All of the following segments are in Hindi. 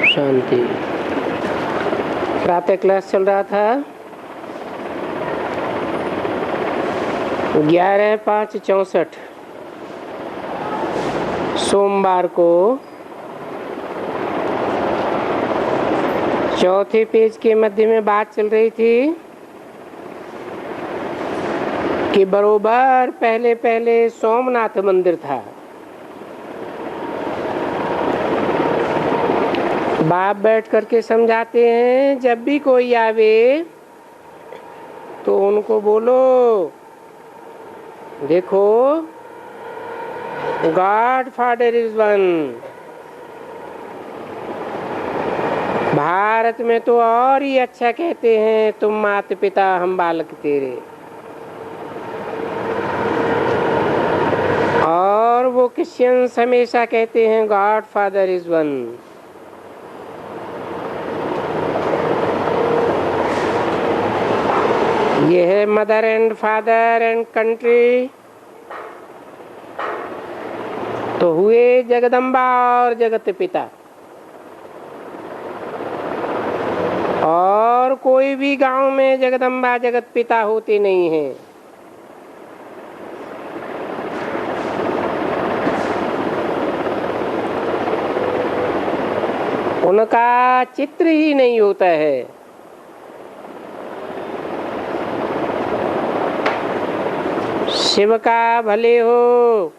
शांति। प्रातः क्लास चल रहा था 11/5/64 सोमवार को चौथे पेज के मध्य में बात चल रही थी कि बरोबर पहले पहले सोमनाथ मंदिर था। बाप बैठ करके समझाते हैं, जब भी कोई आवे तो उनको बोलो, देखो God father is one. Bharat में तो और ही अच्छा कहते हैं, तुम माता पिता हम बालक तेरे। और वो क्रिश्चियंस हमेशा कहते हैं गॉड फादर इज वन। ये है mother and father and country, तो हुए जगदम्बा और जगत पिता। और कोई भी गांव में जगदम्बा जगत पिता होते नहीं हैं। उनका चित्र ही नहीं होता है। शिव का भले हो,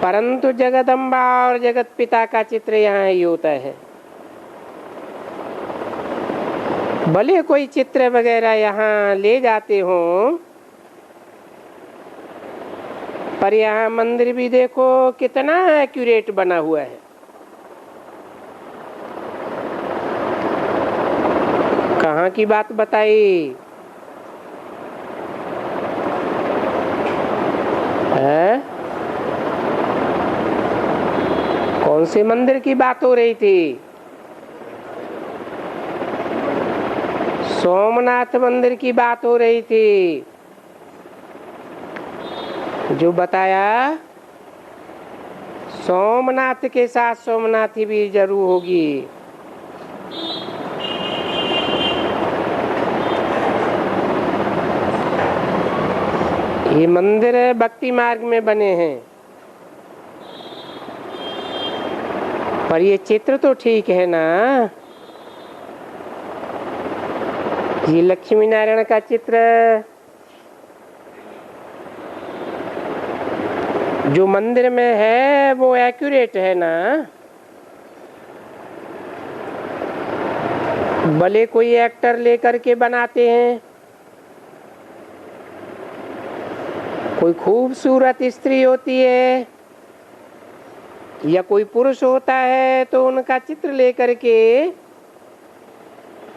परंतु जगदम्बा और जगत पिता का चित्र यहाँ ही होता है। भले कोई चित्र वगैरह यहाँ ले जाते हो, पर यहाँ मंदिर भी देखो कितना एक्यूरेट बना हुआ है। कहाँ की बात बताई है? कौन से मंदिर की बात हो रही थी? सोमनाथ मंदिर की बात हो रही थी। जो बताया सोमनाथ के साथ सोमनाथी भी जरूर होगी। ये मंदिर भक्ति मार्ग में बने हैं, पर ये चित्र तो ठीक है ना। ये लक्ष्मी नारायण का चित्र जो मंदिर में है वो एक्यूरेट है ना। भले कोई एक्टर लेकर के बनाते हैं, कोई खूबसूरत स्त्री होती है या कोई पुरुष होता है, तो उनका चित्र लेकर के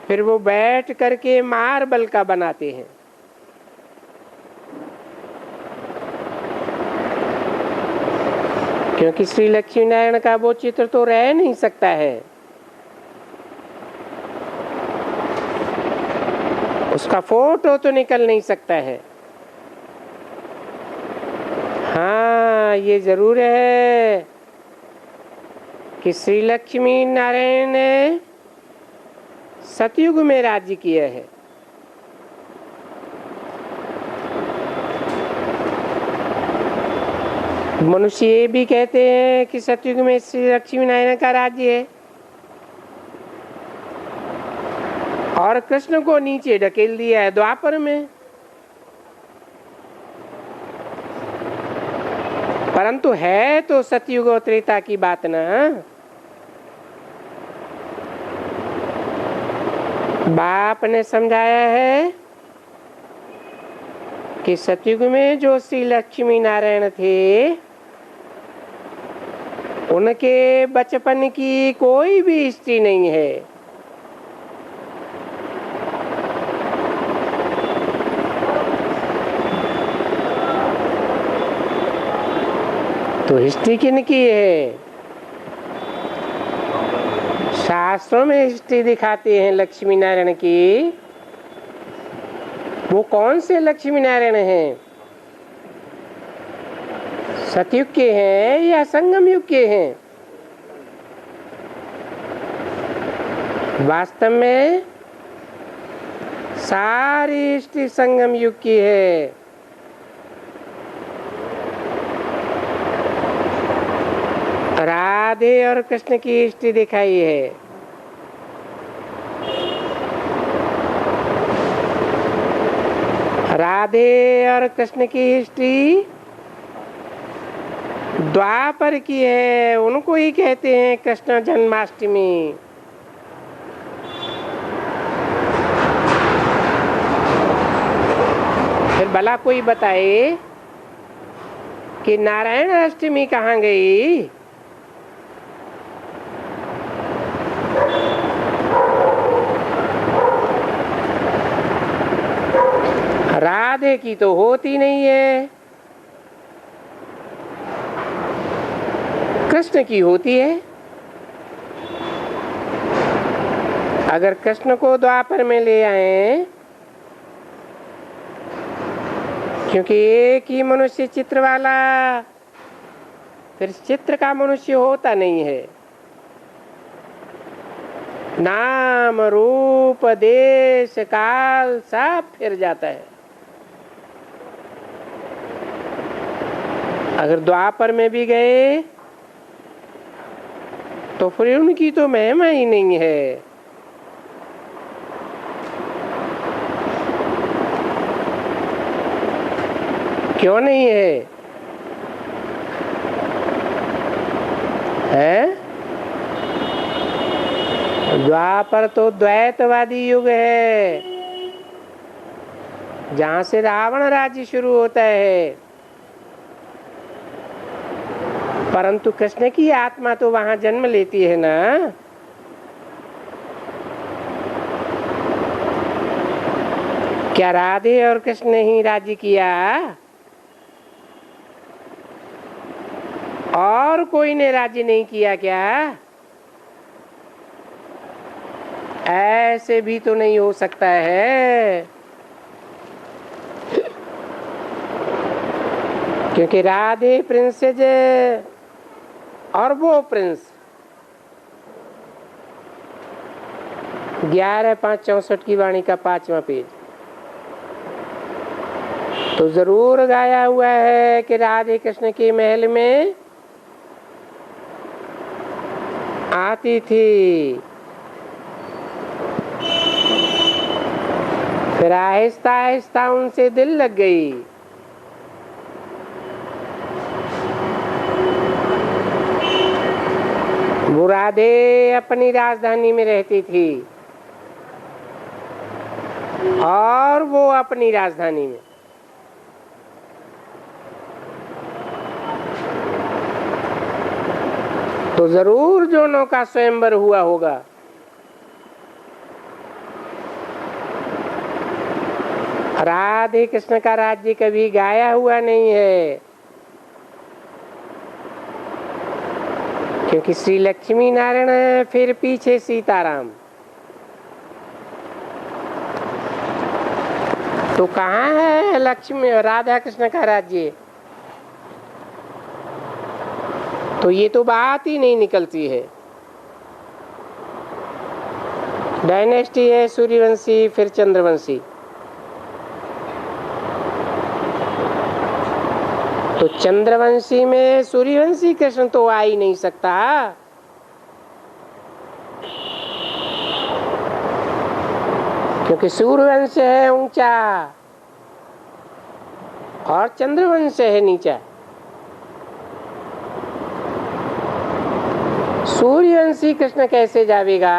फिर वो बैठ करके मार्बल का बनाते हैं। क्योंकि श्री लक्ष्मी नारायण का वो चित्र तो रह नहीं सकता है, उसका फोटो तो निकल नहीं सकता है। हाँ, ये जरूर है कि श्री लक्ष्मी नारायण ने सतयुग में राज्य किया है। मनुष्य ये भी कहते हैं कि सतयुग में श्री लक्ष्मी नारायण का राज्य है, और कृष्ण को नीचे ढकेल दिया है द्वापर में। परंतु है तो सतयुग और त्रेता की बात ना। बाप ने समझाया है कि सतयुग में जो श्री लक्ष्मी नारायण थे, उनके बचपन की कोई भी हिस्ट्री नहीं है। तो हिस्ट्री किन की है? शास्त्रों में हिस्ट्री दिखाते हैं लक्ष्मी नारायण की। वो कौन से लक्ष्मी नारायण हैं? सतयुग के हैं या संगम युग के हैं? वास्तव में सारी सृष्टि संगम युग की है। राधे और कृष्ण की सृष्टि दिखाई है। राधे और कृष्ण की सृष्टि द्वापर की है, उनको ही कहते हैं कृष्ण जन्माष्टमी। फिर भला कोई बताए कि नारायण अष्टमी कहाँ गई? राधे की तो होती नहीं है, कृष्ण की होती है। अगर कृष्ण को द्वापर में ले आए, क्योंकि एक ही मनुष्य चित्र वाला, फिर चित्र का मनुष्य होता नहीं है। नाम रूप देश काल सब फिर जाता है। अगर द्वापर में भी गए तो फिर उनकी तो महिमा ही नहीं है। क्यों नहीं है? द्वापर तो द्वैतवादी युग है, जहां से रावण राज्य शुरू होता है। परंतु कृष्ण की आत्मा तो वहां जन्म लेती है ना। क्या राधे और कृष्ण ने ही राज्य किया? और कोई ने राज्य नहीं किया क्या? ऐसे भी तो नहीं हो सकता है, क्योंकि राधे प्रिंसेस और वो प्रिंस। 11/5/64 की वाणी का 5वां पेज तो जरूर गाया हुआ है कि राधे कृष्ण के महल में आती थी, फिर आहिस्ता आहिस्ता उनसे दिल लग गई। वो राधे अपनी राजधानी में रहती थी और वो अपनी राजधानी में। तो जरूर दोनों का स्वयंवर हुआ होगा। राधे कृष्ण का राज्य कभी गाया हुआ नहीं है, क्योंकि श्री लक्ष्मी नारायण फिर पीछे सीताराम। तो कहाँ है लक्ष्मी राधा कृष्ण का राज्य? तो ये तो बात ही नहीं निकलती है। डायनेस्टी है सूर्यवंशी, फिर चंद्रवंशी। तो चंद्रवंशी में सूर्यवंशी कृष्ण तो आ ही नहीं सकता, क्योंकि सूर्यवंश है ऊंचा और चंद्रवंश है नीचा। सूर्यवंशी कृष्ण कैसे जावेगा?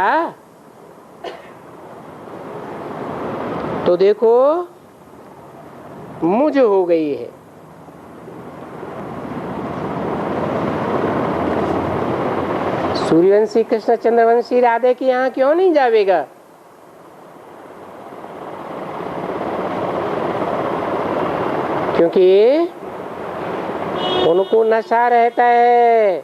तो देखो मुझ हो गई है। सूर्यवंशी कृष्ण चंद्रवंशी राधे के यहाँ क्यों नहीं जावेगा? क्योंकि उनको नशा रहता है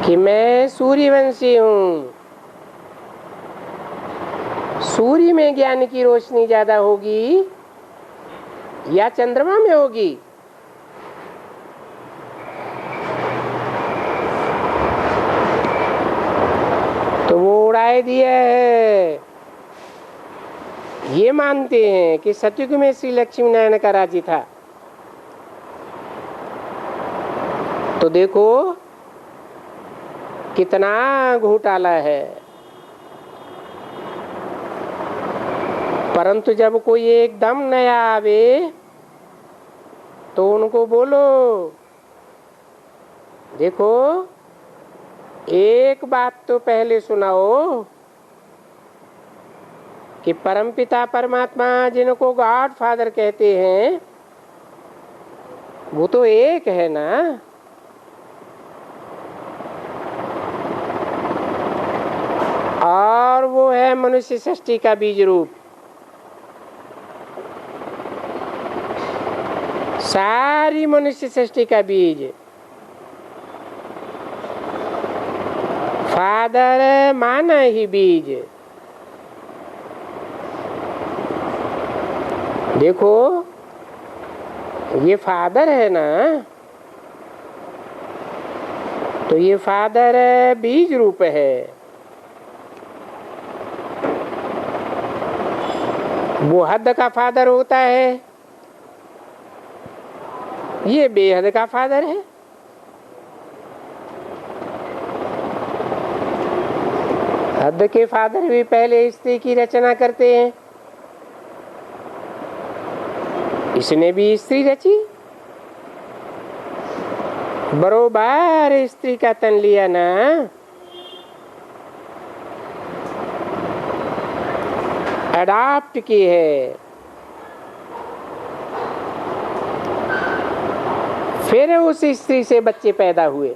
कि मैं सूर्यवंशी हूँ। सूर्य में ज्ञान की रोशनी ज्यादा होगी या चंद्रमा में होगी? राय दिया है, ये मानते हैं कि सतयुग में श्री लक्ष्मी नारायण का राज्य था। तो देखो कितना घोटाला है। परंतु जब कोई एकदम नया आवे तो उनको बोलो, देखो एक बात तो पहले सुनाओ कि परमपिता परमात्मा जिनको गॉड फादर कहते हैं वो तो एक है ना। और वो है मनुष्य सृष्टि का बीज रूप। सारी मनुष्य सृष्टि का बीज फादर माना ही बीज। देखो ये फादर है ना, तो ये फादर बीज रूप है। वो हद का फादर होता है, ये बेहद का फादर है। हद के फादर भी पहले स्त्री की रचना करते हैं, इसने भी स्त्री रची, बरोबर स्त्री का तन लिया ना। अडॉप्ट की है, फिर उस स्त्री से बच्चे पैदा हुए।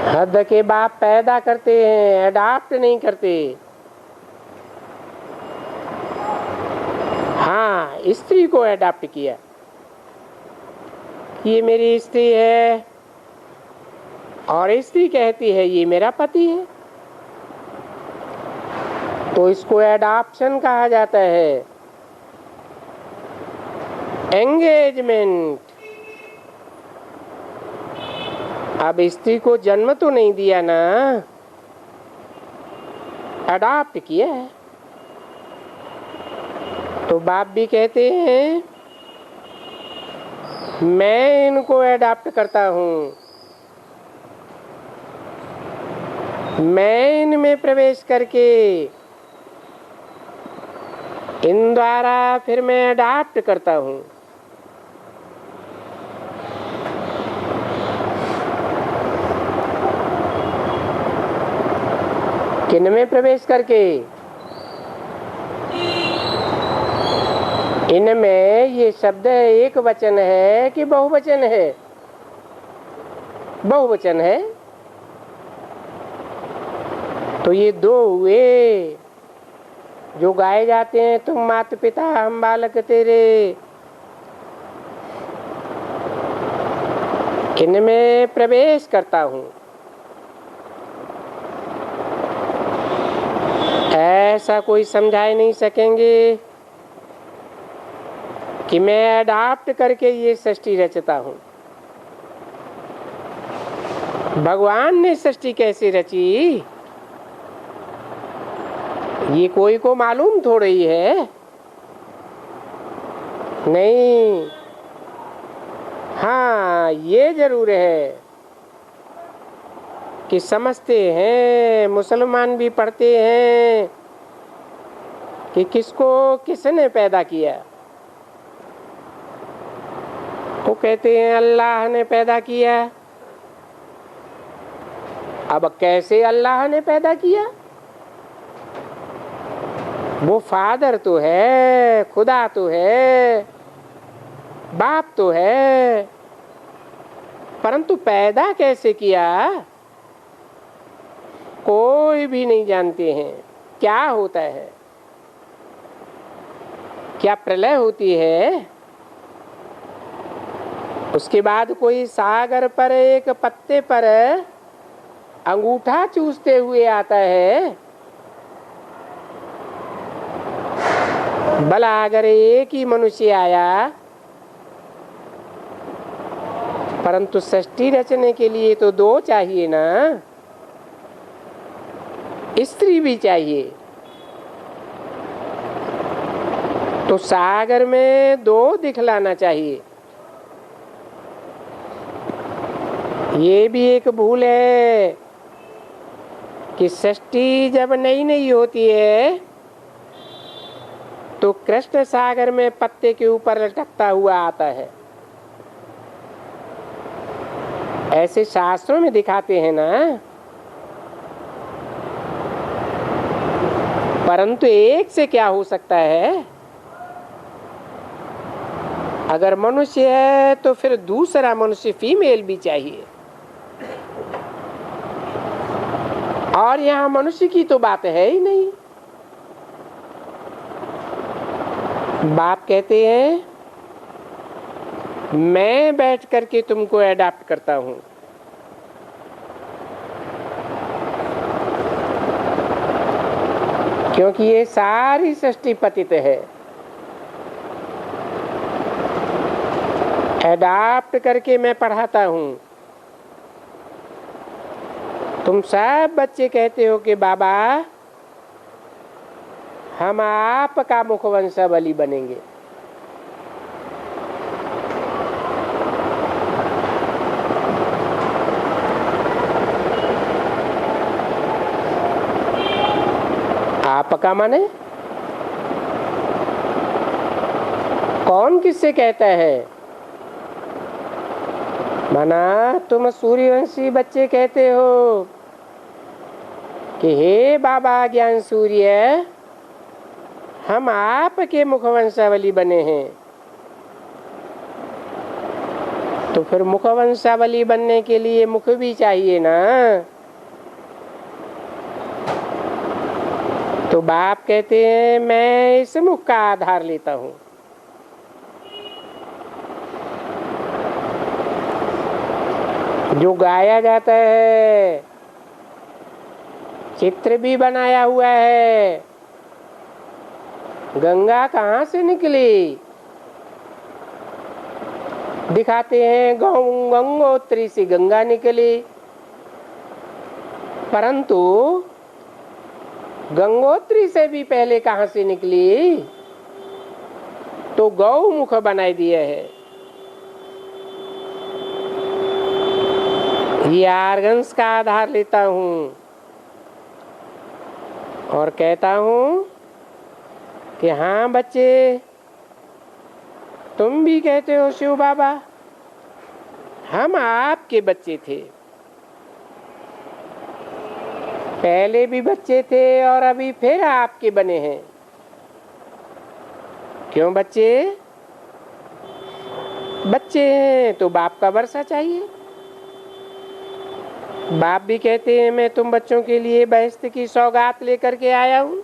हद के बाप पैदा करते हैं, अडॉप्ट नहीं करते। हाँ, स्त्री को अडॉप्ट किया, ये मेरी स्त्री है, और स्त्री कहती है ये मेरा पति है, तो इसको एडॉप्शन कहा जाता है। एंगेजमेंट। अब स्त्री को जन्म तो नहीं दिया ना, अडॉप्ट किया है। तो बाप भी कहते हैं मैं इनको अडॉप्ट करता हूँ, मैं इनमें प्रवेश करके इन द्वारा फिर मैं अडॉप्ट करता हूँ। किन में प्रवेश करके? इनमें ये शब्द एक वचन है कि बहुवचन है? बहुवचन है, तो ये दो हुए जो गाए जाते हैं, तुम माता पिता हम बालक तेरे। इनमें प्रवेश करता हूँ, ऐसा कोई समझा नहीं सकेंगे कि मैं अडॉप्ट करके ये सृष्टि रचता हूँ। भगवान ने सृष्टि कैसे रची ये कोई को मालूम थोड़ी है। नहीं, हाँ ये जरूर है कि समझते हैं, मुसलमान भी पढ़ते हैं कि किसको किसने पैदा किया। वो कहते हैं अल्लाह ने पैदा किया। अब कैसे अल्लाह ने पैदा किया? वो फादर तो है, खुदा तो है, बाप तो है, परंतु पैदा कैसे किया कोई भी नहीं जानते हैं। क्या होता है? क्या प्रलय होती है? उसके बाद कोई सागर पर एक पत्ते पर अंगूठा चूसते हुए आता है, भला अगर एक ही मनुष्य आया, परंतु सृष्टि रचने के लिए तो दो चाहिए ना, स्त्री भी चाहिए। तो सागर में दो दिखलाना चाहिए। ये भी एक भूल है कि सृष्टि जब नई नई होती है तो कृष्ण सागर में पत्ते के ऊपर लटकता हुआ आता है, ऐसे शास्त्रों में दिखाते हैं ना। परंतु एक से क्या हो सकता है? अगर मनुष्य है तो फिर दूसरा मनुष्य फीमेल भी चाहिए। और यहाँ मनुष्य की तो बात है ही नहीं। बाप कहते हैं मैं बैठ करके तुमको अडॉप्ट करता हूं। क्योंकि ये सारी सृष्टि पतित है। अडॉप्ट करके मैं पढ़ाता हूं। तुम सब बच्चे कहते हो कि बाबा हम आपका मुखवंशावली बनेंगे। आपका माने कौन किससे कहता है? माना तुम सूर्यवंशी बच्चे कहते हो कि हे बाबा ज्ञान सूर्य, हम आपके मुखवंशावली बने हैं। तो फिर मुखवंशावली बनने के लिए मुख भी चाहिए ना। तो बाप कहते हैं मैं इस मुख का आधार लेता हूं। जो गाया जाता है, चित्र भी बनाया हुआ है। गंगा कहाँ से निकली? दिखाते हैं गंगोत्री से गंगा निकली। परंतु गंगोत्री से भी पहले कहाँ से निकली? तो गौमुख बनाई दिया है। ये आर्गन्स का आधार लेता हूं और कहता हूं कि हाँ बच्चे, तुम भी कहते हो शिव बाबा हम आपके बच्चे थे। पहले भी बच्चे थे और अभी फिर आपके बने हैं। क्यों बच्चे? बच्चे हैं तो बाप का वर्षा चाहिए। बाप भी कहते हैं मैं तुम बच्चों के लिए बहिश्त की सौगात लेकर के आया हूं।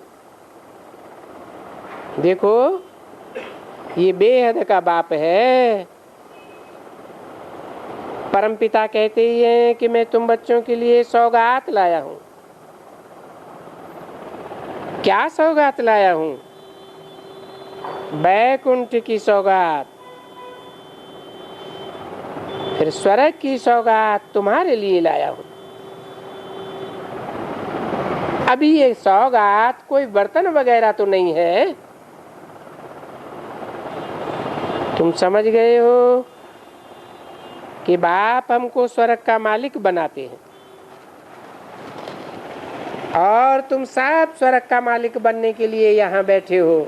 देखो ये बेहद का बाप है। परमपिता कहते ही हैं कि मैं तुम बच्चों के लिए सौगात लाया हूं। क्या सौगात लाया हूं? बैकुंठ की सौगात, फिर स्वर्ग की सौगात तुम्हारे लिए लाया हूं। अभी ये सौगात कोई बर्तन वगैरह तो नहीं है। तुम समझ गए हो कि बाप हमको स्वर्ग का मालिक बनाते हैं और तुम सब स्वर्ग का मालिक बनने के लिए यहाँ बैठे हो।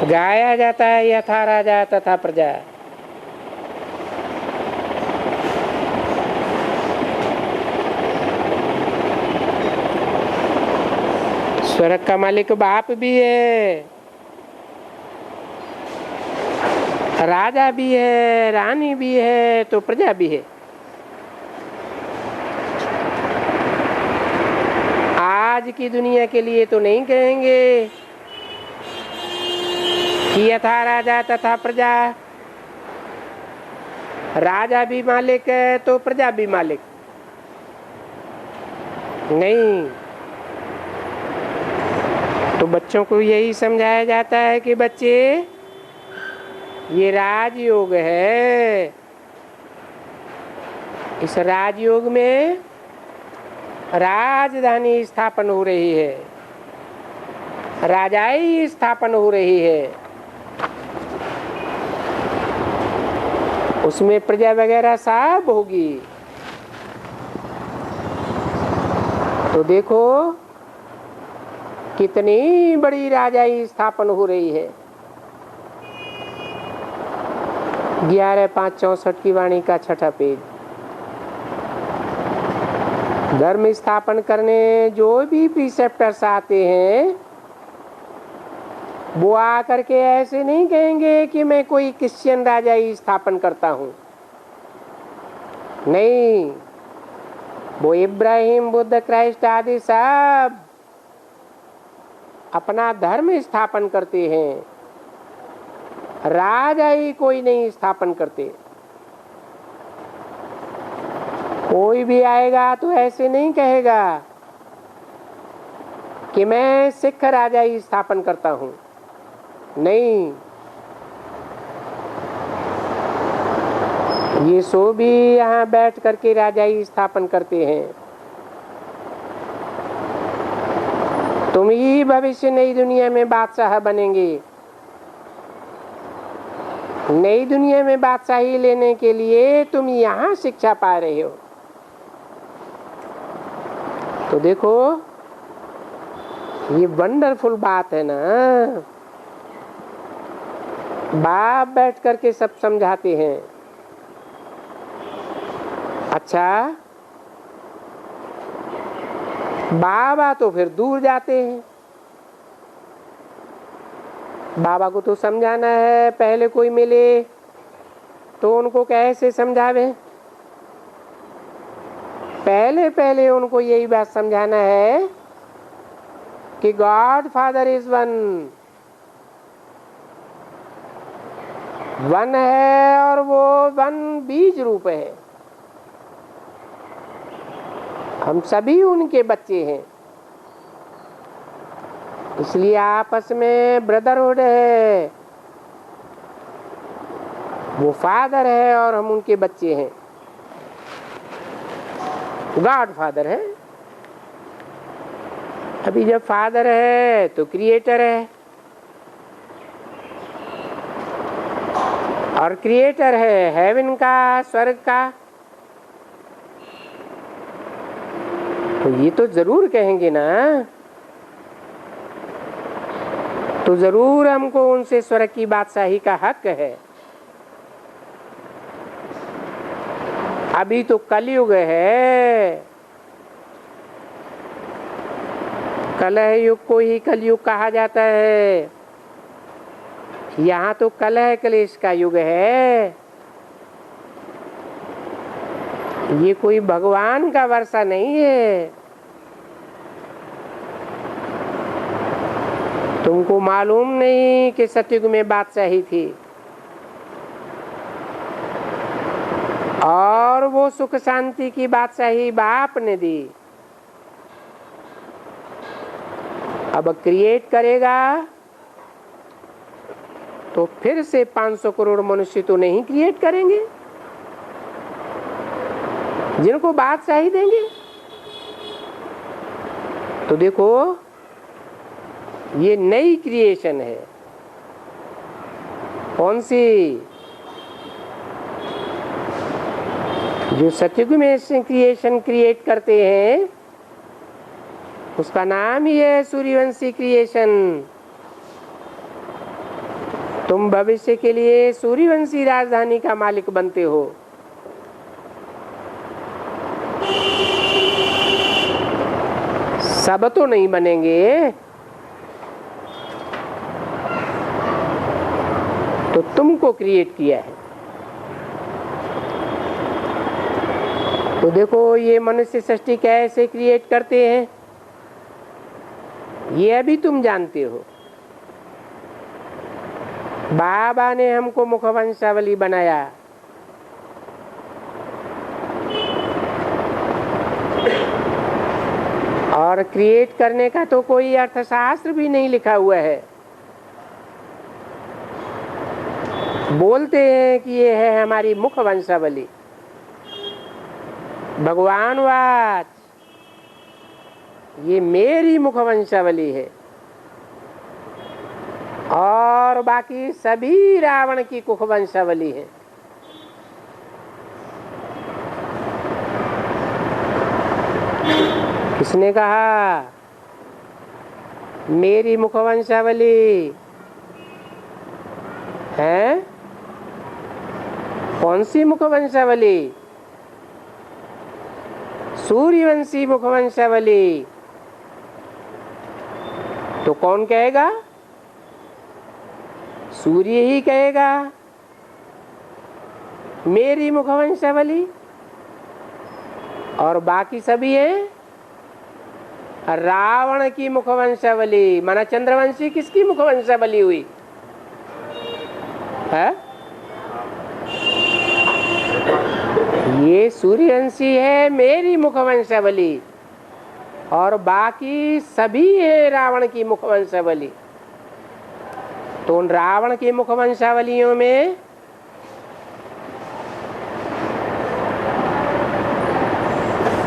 गाया जाता है यथा राजा तथा प्रजा। स्वर्ग का मालिक बाप भी है, राजा भी है, रानी भी है, तो प्रजा भी है। आज की दुनिया के लिए तो नहीं कहेंगे कि यथा राजा तथा प्रजा। राजा भी मालिक है तो प्रजा भी मालिक नहीं। तो बच्चों को यही समझाया जाता है कि बच्चे ये राजयोग है, इस राजयोग में राजधानी स्थापन हो रही है, राजाई स्थापन हो रही है, उसमें प्रजा वगैरह सब होगी। तो देखो कितनी बड़ी राजाई स्थापन हो रही है। 11/5/64 की वाणी का 6ठा पेज। धर्म स्थापन करने जो भी प्रीसेप्टर्स आते हैं वो आकर के ऐसे नहीं कहेंगे कि मैं कोई क्रिश्चियन राजाई स्थापन करता हूं। नहीं, वो इब्राहिम, बुद्ध, क्राइस्ट आदि सब अपना धर्म स्थापन करते हैं, राजाई कोई नहीं स्थापन करते। कोई भी आएगा तो ऐसे नहीं कहेगा कि मैं सिख राजाई स्थापन करता हूं। नहीं, ये सो भी यहाँ बैठ करके राजाई स्थापन करते हैं। तुम ही भविष्य नई दुनिया में बादशाह बनेंगे। नई दुनिया में बादशाही लेने के लिए तुम यहाँ शिक्षा पा रहे हो। तो देखो ये वंडरफुल बात है ना। बाप बैठ करके सब समझाते हैं। अच्छा, बाबा तो फिर दूर जाते हैं। बाबा को तो समझाना है, पहले कोई मिले तो उनको कैसे समझावे। पहले उनको यही बात समझाना है कि गॉड फादर इज वन है और वो वन बीज रूप है। हम सभी उनके बच्चे हैं, इसलिए आपस में ब्रदरहुड है। वो फादर है और हम उनके बच्चे हैं। गॉड फादर है। अभी जब फादर है तो क्रिएटर है, और क्रिएटर है हेवन का, स्वर्ग का। तो ये तो जरूर कहेंगे ना, तो जरूर हमको उनसे स्वर्ग की बादशाही का हक है। अभी तो कलयुग है, कलह युग को ही कलयुग कहा जाता है। यहाँ तो कलह क्लेश का युग है। ये कोई भगवान का वर्षा नहीं है। तुमको मालूम नहीं कि सतयुग में बादशाही थी और वो सुख शांति की बादशाही बाप ने दी। अब क्रिएट करेगा तो फिर से 500 करोड़ मनुष्य तो नहीं क्रिएट करेंगे जिनको बादशाही देंगे। तो देखो ये नई क्रिएशन है। कौन सी? जो सतयुग में क्रिएशन क्रिएट करते हैं उसका नाम ही है सूर्यवंशी क्रिएशन। तुम भविष्य के लिए सूर्यवंशी राजधानी का मालिक बनते हो। सब तो नहीं बनेंगे, तो तुमको क्रिएट किया है। तो देखो ये मनुष्य सृष्टि कैसे क्रिएट करते हैं ये अभी तुम जानते हो। बाबा ने हमको मुखवंशावली बनाया। और और क्रिएट करने का तो कोई अर्थशास्त्र भी नहीं लिखा हुआ है। बोलते हैं कि ये है हमारी मुख वंशावली, भगवान वाच, ये मेरी मुख वंशावली है और बाकी सभी रावण की कुख वंशावली है। किसने कहा मेरी मुख वंशावली है? कौन सी मुख वंशावली? सूर्यवंशी मुख वंशावली। तो कौन कहेगा? सूर्य ही कहेगा मेरी मुख वंशावली, और बाकी सभी हैं रावण की मुख वंशावली। माना चंद्रवंशी किसकी मुख वंशावली हुई है? ये सूर्यवंशी है मेरी मुख वंशावली, और बाकी सभी है रावण की मुख वंशावली। तो उन रावण की मुख वंशावलियों में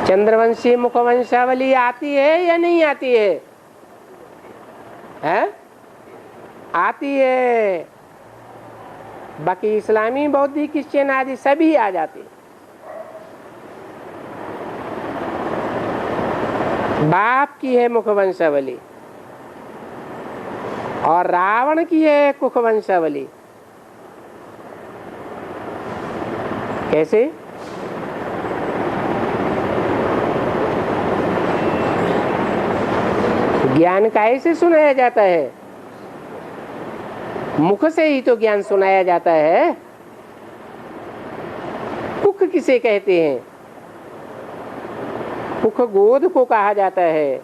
चंद्रवंशी मुख वंशावली आती है या नहीं आती है? हैं? आती है। बाकी इस्लामी, बौद्धिक, क्रिश्चियन आदि सभी आ जाते हैं। बाप की है मुख वंशावली और रावण की है कुख वंशावली। कैसे? ज्ञान कैसे सुनाया जाता है? मुख से ही तो ज्ञान सुनाया जाता है। कुख किसे कहते हैं? कुख गोद को कहा जाता है।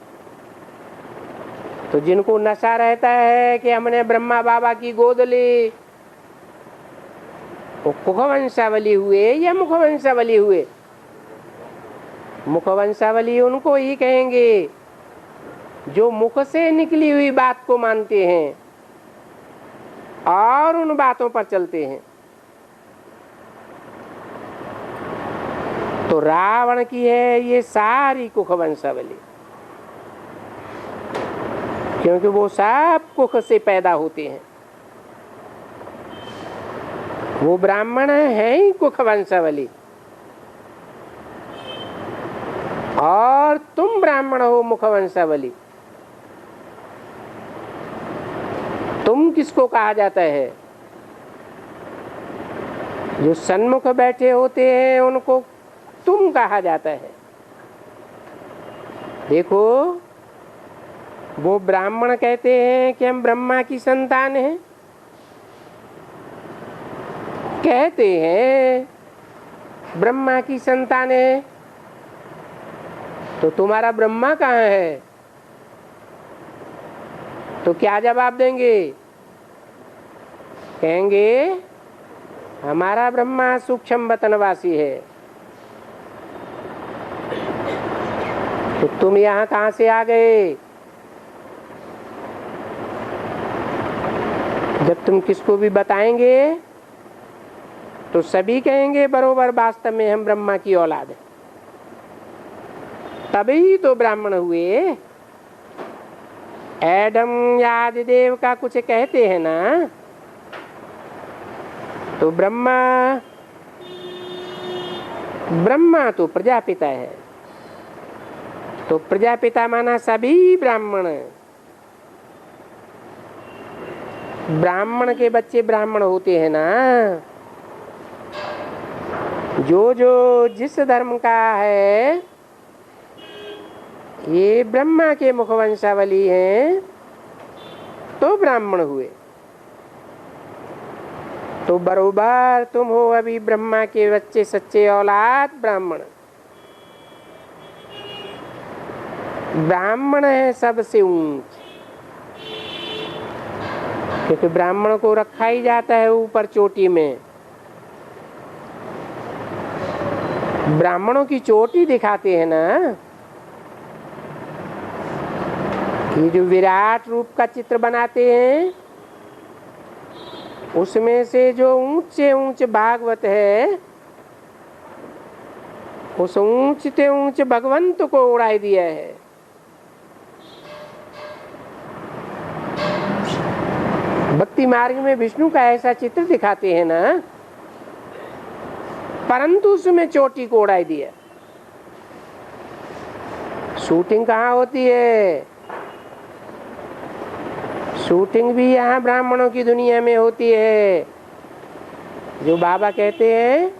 तो जिनको नशा रहता है कि हमने ब्रह्मा बाबा की गोद ली, वो कुख वंशावली हुए या मुख वंशावली हुए? मुख वंशावली उनको ही कहेंगे जो मुख से निकली हुई बात को मानते हैं और उन बातों पर चलते हैं। तो रावण की है ये सारी कुख वंशावली, क्योंकि वो सब कुख से पैदा होते हैं। वो ब्राह्मण है ही कुख वंशावली, और तुम ब्राह्मण हो मुख वंशावली। तुम किसको कहा जाता है? जो सन्मुख बैठे होते हैं उनको तुम कहा जाता है। देखो, वो ब्राह्मण कहते हैं कि हम ब्रह्मा की संतान हैं, कहते हैं ब्रह्मा की संतान है। तो तुम्हारा ब्रह्मा कहाँ है? तो क्या जवाब देंगे? कहेंगे हमारा ब्रह्मा सूक्ष्म वतनवासी है। तो तुम यहाँ कहाँ से आ गए? जब तुम किसको भी बताएंगे तो सभी कहेंगे बरोबर वास्तव में हम ब्रह्मा की औलाद है। तभी तो ब्राह्मण हुए। एडम या आदिदेव का कुछ कहते हैं ना, तो ब्रह्मा तो प्रजापिता है। तो प्रजापिता माना सभी ब्राह्मण। ब्राह्मण के बच्चे ब्राह्मण होते हैं ना। जो जिस धर्म का है, ये ब्रह्मा के मुख वंशावली हैं, तो ब्राह्मण हुए। तो बरोबर तुम हो अभी ब्रह्मा के बच्चे, सच्चे औलाद ब्राह्मण। ब्राह्मण है सबसे ऊंच, क्योंकि ब्राह्मण को रखा ही जाता है ऊपर चोटी में। ब्राह्मणों की चोटी दिखाते हैं ना, कि जो विराट रूप का चित्र बनाते हैं उसमें से जो ऊंचे ऊंचे भागवत है उस ऊंचते ऊंचे भगवंत को उड़ाई दिया है। भक्ति मार्ग में विष्णु का ऐसा चित्र दिखाते हैं ना, परंतु उसमें चोटी को उड़ाई दिया। शूटिंग कहाँ होती है? शूटिंग भी यहाँ ब्राह्मणों की दुनिया में होती है। जो बाबा कहते हैं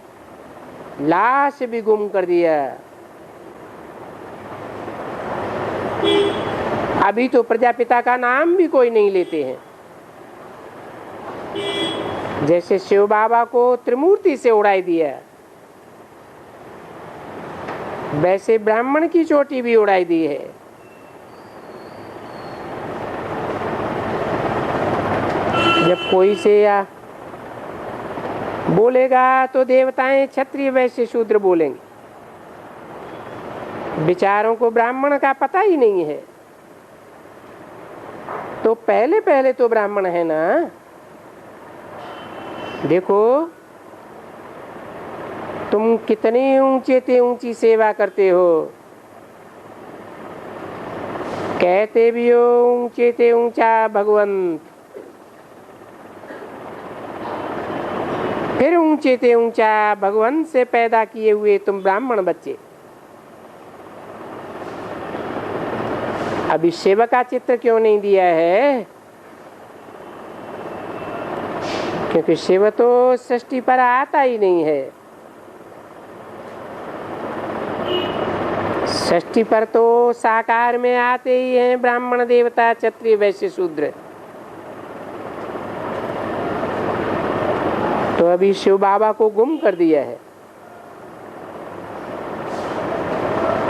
लाश भी गुम कर दिया। अभी तो प्रजापिता का नाम भी कोई नहीं लेते हैं। जैसे शिव बाबा को त्रिमूर्ति से उड़ाई दिया, वैसे ब्राह्मण की चोटी भी उड़ाई दी है। जब कोई से या बोलेगा तो देवताएं क्षत्रिय वैश्य शूद्र बोलेंगे। विचारों को ब्राह्मण का पता ही नहीं है। तो पहले पहले तो ब्राह्मण है ना। देखो तुम कितनी ऊंचे ते ऊंची सेवा करते हो, कहते भी हो ऊंचे ते ऊंचा भगवंत, फिर ऊंचे ते ऊंचा भगवंत से पैदा किए हुए तुम ब्राह्मण बच्चे। अभी शिव का चित्र क्यों नहीं दिया है? क्योंकि शिव तो सृष्टि पर आता ही नहीं है। सृष्टि पर तो साकार में आते ही हैं ब्राह्मण देवता क्षत्रिय वैश्य शूद्र। तो अभी शिव बाबा को गुम कर दिया है,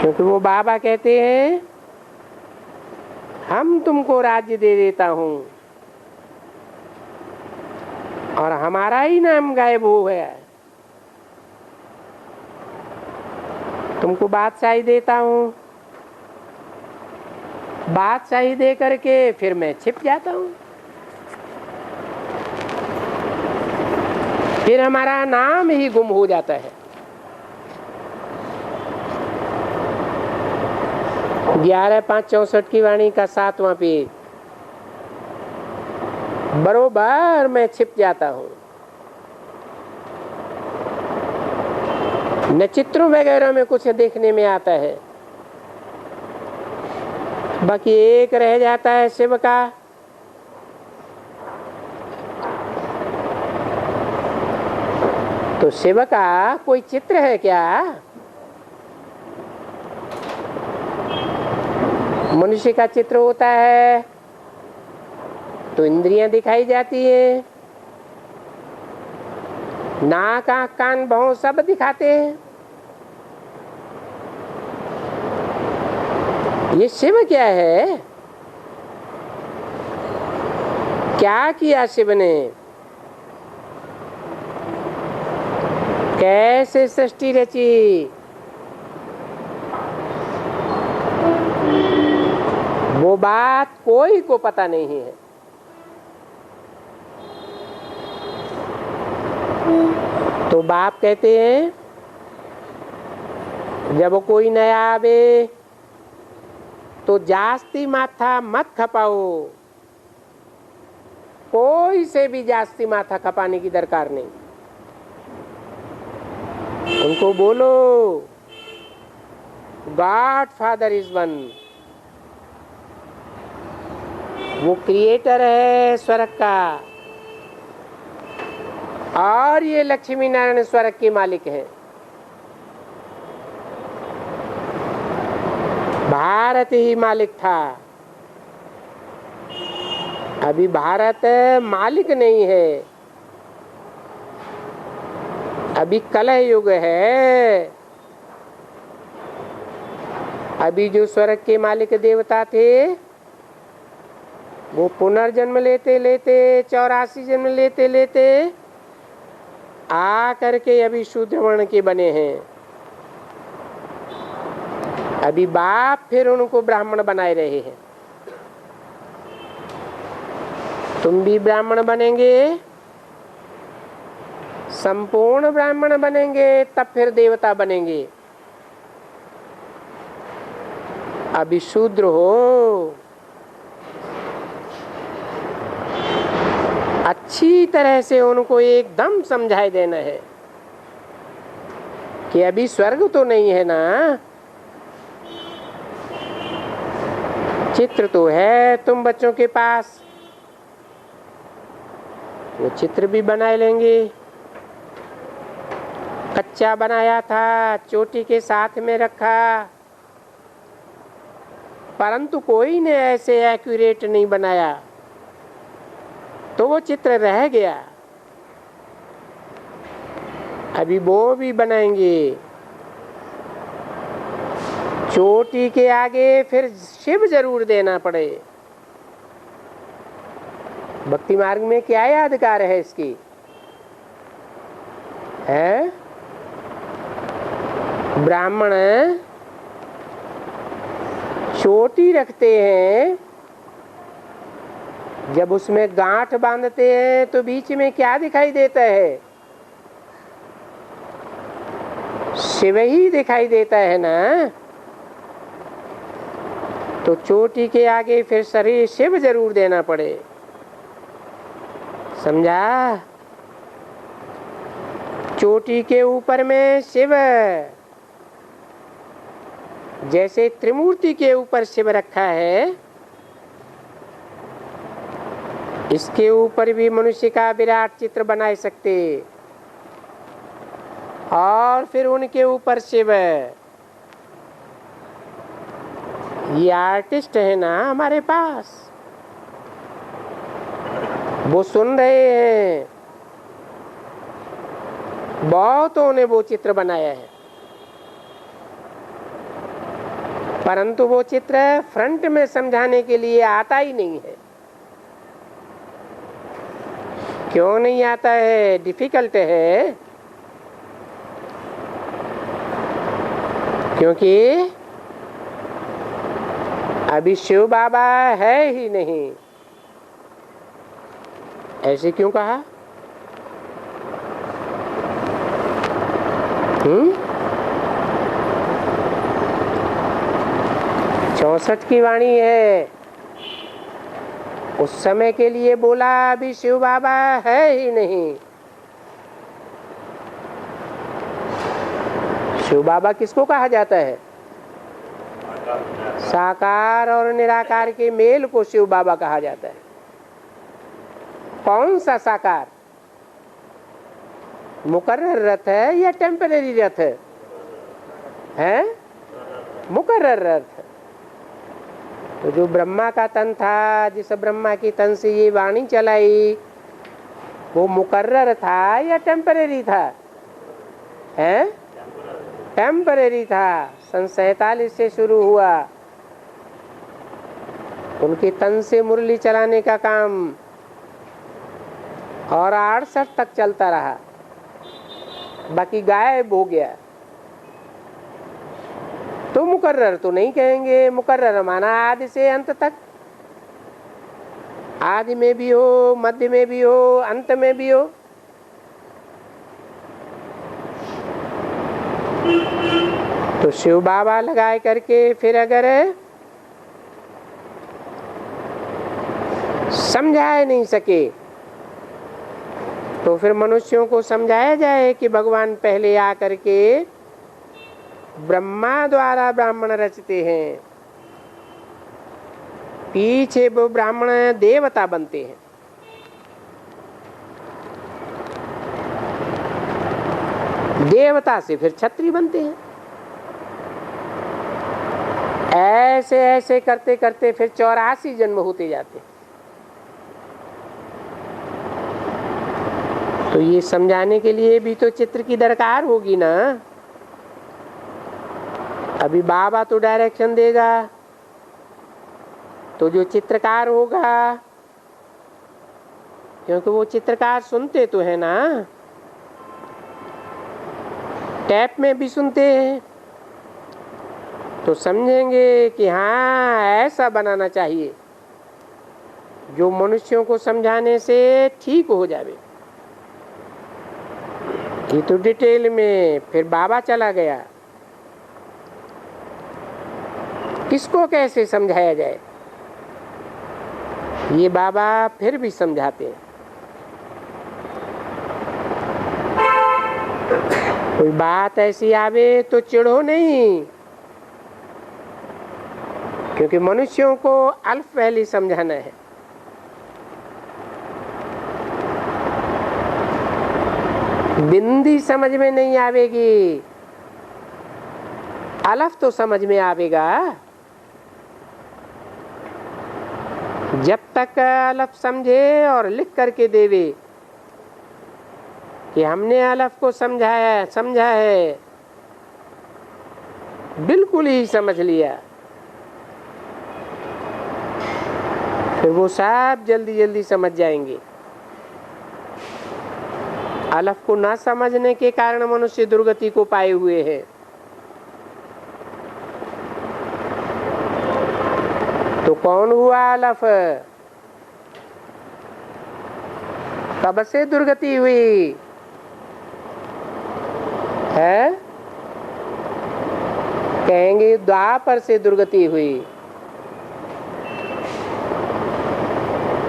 क्योंकि वो बाबा कहते हैं हम तुमको राज्य दे देता हूं और हमारा ही नाम गायब हो गया। तुमको बादशाही देता हूं, बादशाही दे करके फिर मैं छिप जाता हूं, फिर हमारा नाम ही गुम हो जाता है। 11/5/64 की वाणी का 7वां पेज। बरोबर मैं छिप जाता हूं। न चित्रों वगैरह में कुछ देखने में आता है, बाकी एक रह जाता है शिव का। तो शिव का कोई चित्र है क्या? मनुष्य का चित्र होता है तो इंद्रियां दिखाई जाती है, नाक आंख कान भौं सब दिखाते हैं। ये शिव क्या है? क्या किया शिव ने? कैसे सृष्टि रची? वो बात कोई को पता नहीं है। तो बाप कहते हैं जब कोई नया आवे तो जास्ती माथा मत खपाओ। कोई से भी जास्ती माथा खपाने की दरकार नहीं। उनको बोलो गॉड फादर इज वन। वो क्रिएटर है स्वर्ग का, और ये लक्ष्मी नारायण स्वर्ग के मालिक है। भारत ही मालिक था, अभी भारत मालिक नहीं है। अभी कलह युग है। अभी जो स्वर्ग के मालिक देवता थे वो पुनर्जन्म लेते लेते 84 जन्म लेते लेते आ करके अभी शूद्र वर्ण के बने हैं। अभी बाप फिर उनको ब्राह्मण बनाए रहे हैं। तुम भी ब्राह्मण बनेंगे, संपूर्ण ब्राह्मण बनेंगे, तब फिर देवता बनेंगे। अभी शूद्र हो, अच्छी तरह से उनको एकदम समझाई देना है कि अभी स्वर्ग तो नहीं है ना, चित्र तो है तुम बच्चों के पास, वो चित्र भी बना लेंगे। कच्चा बनाया था, चोटी के साथ में रखा, परंतु कोई ने ऐसे एक्यूरेट नहीं बनाया, तो वो चित्र रह गया। अभी वो भी बनाएंगे। चोटी के आगे फिर शिव जरूर देना पड़े। भक्ति मार्ग में क्या यादगार है इसकी, है ब्राह्मण चोटी रखते हैं, जब उसमें गांठ बांधते हैं तो बीच में क्या दिखाई देता है, शिव ही दिखाई देता है ना। तो चोटी के आगे फिर शरीर शिव जरूर देना पड़े, समझा। चोटी के ऊपर में शिव, जैसे त्रिमूर्ति के ऊपर शिव रखा है, इसके ऊपर भी मनुष्य का विराट चित्र बना सकते, और फिर उनके ऊपर शिव। ये आर्टिस्ट है ना हमारे पास, वो सुन रहे हैं, बहुतों ने वो चित्र बनाया है, परंतु वो चित्र फ्रंट में समझाने के लिए आता ही नहीं है। क्यों नहीं आता है? डिफिकल्ट है, क्योंकि अभी शिव बाबा है ही नहीं। ऐसे क्यों कहा? 64 की वाणी है, उस समय के लिए बोला, अभी शिव बाबा है ही नहीं। शिव बाबा किसको कहा जाता है? साकार और निराकार के मेल को शिव बाबा कहा जाता है। कौन सा साकार? मुकर्रर रथ है या टेम्पररी रथ है? मुकर्रर रथ। तो जो ब्रह्मा का तन था, जिस ब्रह्मा की तन से ये वाणी चलाई, वो मुकर्रर था या टेम्पररी था? है टेम्पररी था। सन 47 से शुरू हुआ उनके तन से मुरली चलाने का काम, और 68 तक चलता रहा, बाकी गायब हो गया। तो मुकर्रर तो नहीं कहेंगे, मुकर्रर माना आदि से अंत तक, आदि में भी हो, मध्य में भी हो, अंत में भी हो। तो शिव बाबा लगाए करके फिर अगर समझाए नहीं सके, तो फिर मनुष्यों को समझाया जाए कि भगवान पहले आकर के ब्रह्मा द्वारा ब्राह्मण रचते हैं, पीछे वो ब्राह्मण देवता बनते हैं। देवता से फिर क्षत्रिय बनते हैं। ऐसे ऐसे करते करते फिर 84 जन्म होते जाते। तो ये समझाने के लिए भी तो चित्र की दरकार होगी ना। अभी बाबा तो डायरेक्शन देगा, तो जो चित्रकार होगा, क्योंकि वो चित्रकार सुनते तो है ना, टैप में भी सुनते हैं, तो समझेंगे कि हाँ ऐसा बनाना चाहिए। जो मनुष्यों को समझाने से ठीक हो जावे। ये तो डिटेल में फिर बाबा चला गया, किसको कैसे समझाया जाए ये बाबा फिर भी समझाते हैं। कोई बात ऐसी आवे तो चिढ़ो नहीं, क्योंकि मनुष्यों को अल्फ पहले समझाना है। बिंदी समझ में नहीं आवेगी, अलफ तो समझ में आवेगा। जब तक अलफ समझे और लिख करके देवे कि हमने अलफ को समझा है, बिल्कुल ही समझ लिया, फिर वो सब जल्दी जल्दी समझ जाएंगे। अलफ को ना समझने के कारण मनुष्य दुर्गति को पाए हुए हैं। तो कौन हुआ अलफ? कब से दुर्गति हुई है? कहेंगे द्वापर से दुर्गति हुई।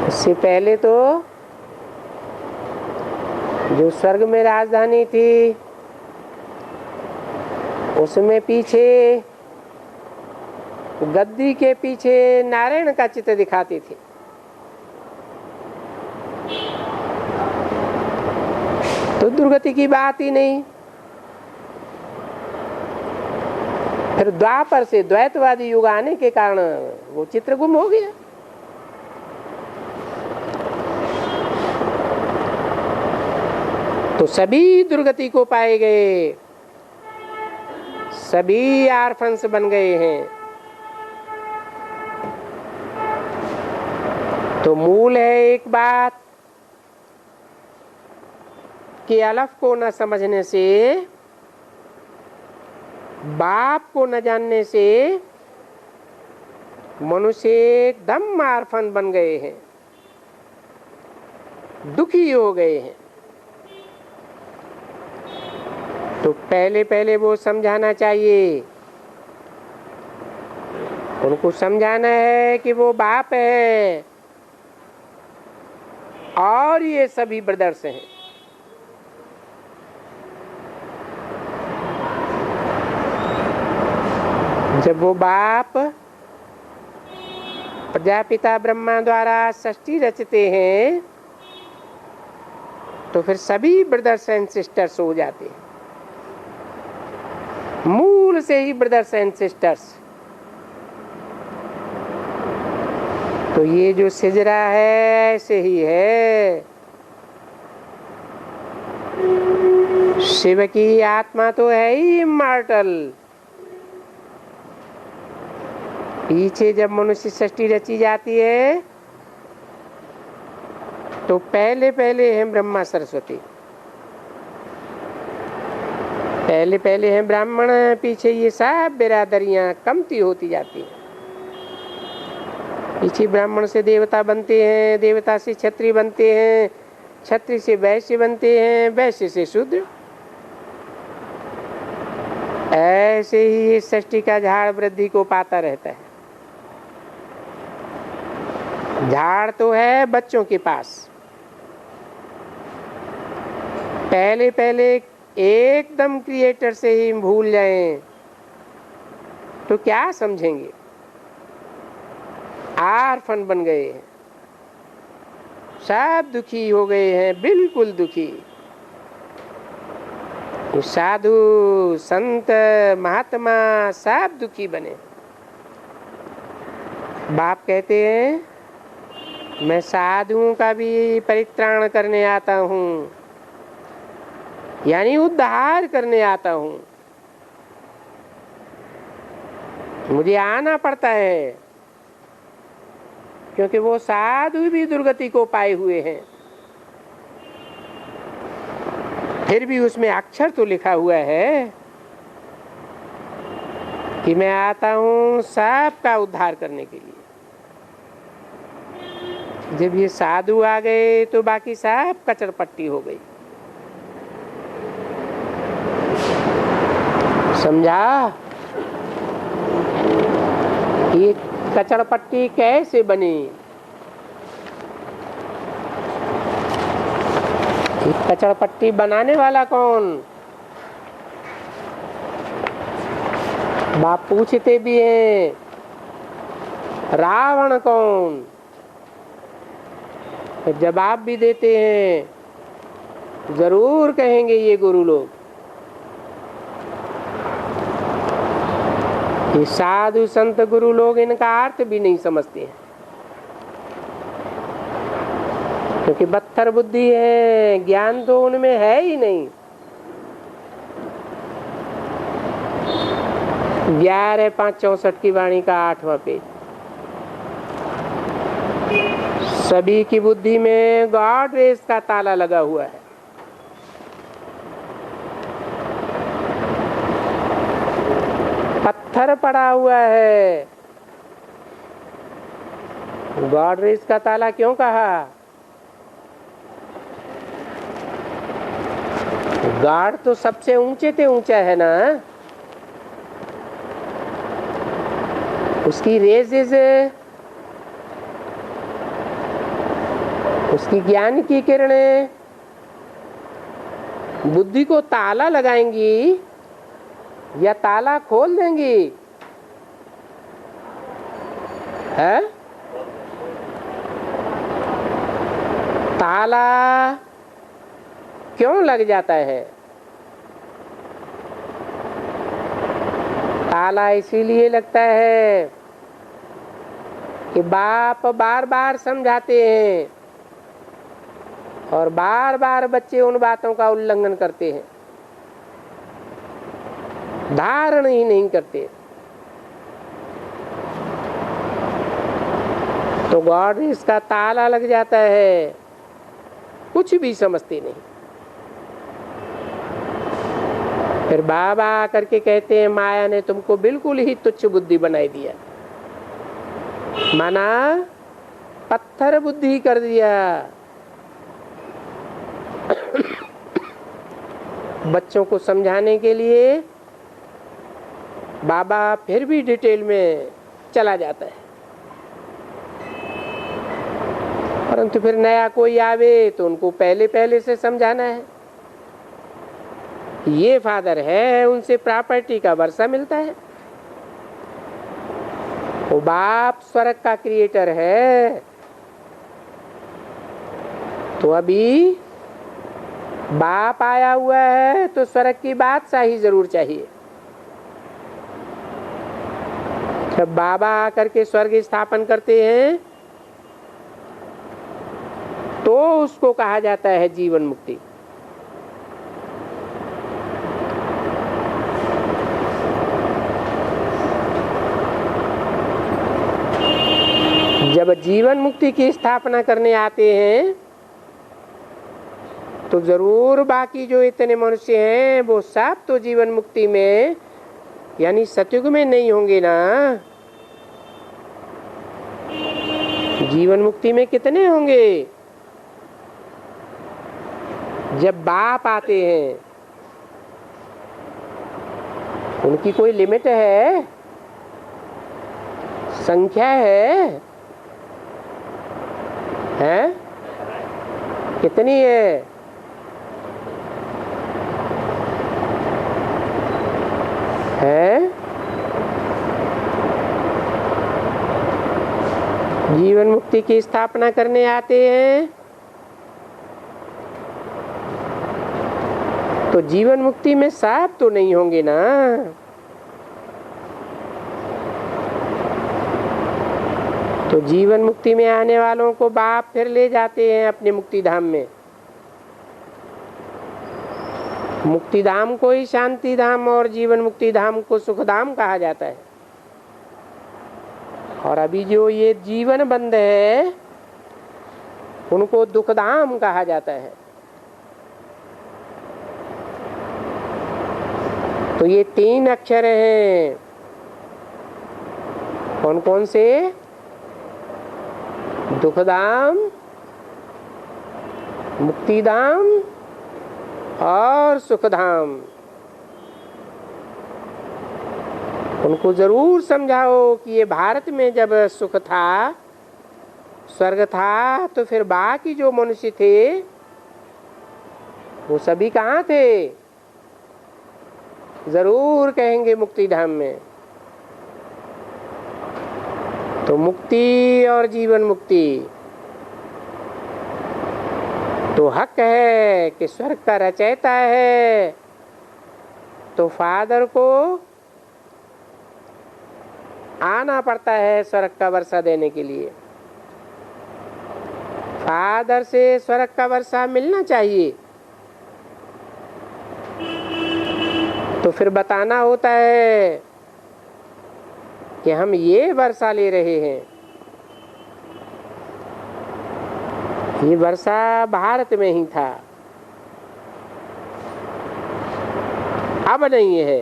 इससे पहले तो जो स्वर्ग में राजधानी थी उसमें पीछे गद्दी के पीछे नारायण का चित्र दिखाती थी। तो दुर्गति की बात ही नहीं। फिर द्वापर से द्वैतवादी युग आने के कारण वो चित्र गुम हो गया। तो सभी दुर्गति को पाए गए, सभी आर्फन्स बन गए हैं। तो मूल है एक बात कि अलफ को न समझने से, बाप को न जानने से मनुष्य एकदम आर्फन बन गए हैं, दुखी हो गए हैं। तो पहले पहले वो समझाना चाहिए, उनको समझाना है कि वो बाप है और ये सभी ब्रदर्स हैं। जब वो बाप प्रजापिता ब्रह्मा द्वारा सृष्टि रचते हैं तो फिर सभी ब्रदर्स एंड सिस्टर्स हो जाते हैं, मूल से ही ब्रदर्स एंड सिस्टर्स। तो ये जो सिजरा है ऐसे ही है। शिव की आत्मा तो है ही इमॉर्टल। पीछे जब मनुष्य सृष्टि रची जाती है तो पहले पहले हैं ब्रह्मा सरस्वती, पहले पहले हैं ब्राह्मण, पीछे ये सब बिरादरियां कमती होती जाती हैं। पीछे ब्राह्मण से देवता बनते हैं, देवता से क्षत्रिय बनते हैं, क्षत्रिय से वैश्य बनते हैं, वैश्य से शूद्र। ऐसे ही सृष्टि का झाड़ वृद्धि को पाता रहता है। झाड़ तो है बच्चों के पास। पहले पहले एकदम क्रिएटर से ही भूल जाएं तो क्या समझेंगे? आर्फन बन गए हैं, सब दुखी हो गए हैं, बिल्कुल दुखी। साधु संत महात्मा सब दुखी बने। बाप कहते हैं मैं साधुओं का भी परित्राण करने आता हूँ, यानी उद्धार करने आता हूँ। मुझे आना पड़ता है क्योंकि वो साधु भी दुर्गति को पाए हुए हैं। फिर भी उसमें अक्षर तो लिखा हुआ है कि मैं आता हूँ सबका उद्धार करने के लिए। जब ये साधु आ गए तो बाकी सब कचरपट्टी हो गई। समझा? ये कचरपट्टी कैसे बनी? कचरपट्टी बनाने वाला कौन? बाप पूछते भी हैं, रावण कौन? जवाब भी देते हैं, जरूर कहेंगे ये गुरु लोग। ये साधु संत गुरु लोग इनका अर्थ भी नहीं समझते हैं, क्योंकि बत्तर बुद्धि है, ज्ञान तो उनमें है ही नहीं। 11/5/64 की वाणी का 8वां पेज। सभी की बुद्धि में गॉड रेस का ताला लगा हुआ है। पत्थर पड़ा हुआ है। गॉड रेस का ताला क्यों कहा? गार्ड तो सबसे ऊंचे से ऊंचा है ना, उसकी रेजेज, उसकी ज्ञान की किरणें बुद्धि को ताला लगाएंगी या ताला खोल देंगी? है? ताला क्यों लग जाता है? ताला इसीलिए लगता है कि बाप बार बार समझाते हैं और बार बार बच्चे उन बातों का उल्लंघन करते हैं, धारण ही नहीं करते। तो गॉड इसका ताला लग जाता है, कुछ भी समझते नहीं। फिर बाबा आकर के कहते हैं, माया ने तुमको बिल्कुल ही तुच्छ बुद्धि बनाई दिया, माना पत्थर बुद्धि कर दिया। बच्चों को समझाने के लिए बाबा फिर भी डिटेल में चला जाता है, परंतु फिर नया कोई आवे तो उनको पहले पहले से समझाना है। ये फादर है, उनसे प्रॉपर्टी का वर्षा मिलता है। वो बाप स्वर्ग का क्रिएटर है, तो अभी बाप आया हुआ है तो स्वर्ग की बादशाही जरूर चाहिए। जब बाबा आकर के स्वर्ग स्थापन करते हैं तो उसको कहा जाता है जीवन मुक्ति। जब जीवन मुक्ति की स्थापना करने आते हैं तो जरूर बाकी जो इतने मनुष्य हैं वो सब तो जीवन मुक्ति में यानी सतयुग में नहीं होंगे ना। जीवन मुक्ति में कितने होंगे? जब बाप आते हैं उनकी कोई लिमिट है, संख्या है? हैं? कितनी है? है? जीवन मुक्ति की स्थापना करने आते हैं तो जीवन मुक्ति में सब तो नहीं होंगे ना। तो जीवन मुक्ति में आने वालों को बाप फिर ले जाते हैं अपने मुक्ति धाम में। मुक्ति धाम को ही शांति धाम और जीवन मुक्ति धाम को सुख धाम कहा जाता है। और अभी जो ये जीवन बंद है उनको दुख धाम कहा जाता है। तो ये 3 अक्षर हैं, कौन कौन से? दुखधाम, मुक्तिधाम और सुखधाम। उनको जरूर समझाओ कि ये भारत में जब सुख था, स्वर्ग था, तो फिर बाकी जो मनुष्य थे वो सभी कहाँ थे? जरूर कहेंगे मुक्तिधाम में। तो मुक्ति और जीवन मुक्ति तो हक है कि स्वर्ग का रचयिता है, तो फादर को आना पड़ता है स्वर्ग का वर्षा देने के लिए। फादर से स्वर्ग का वर्षा मिलना चाहिए। तो फिर बताना होता है कि हम ये वर्षा ले रहे हैं। ये वर्षा भारत में ही था, अब नहीं है।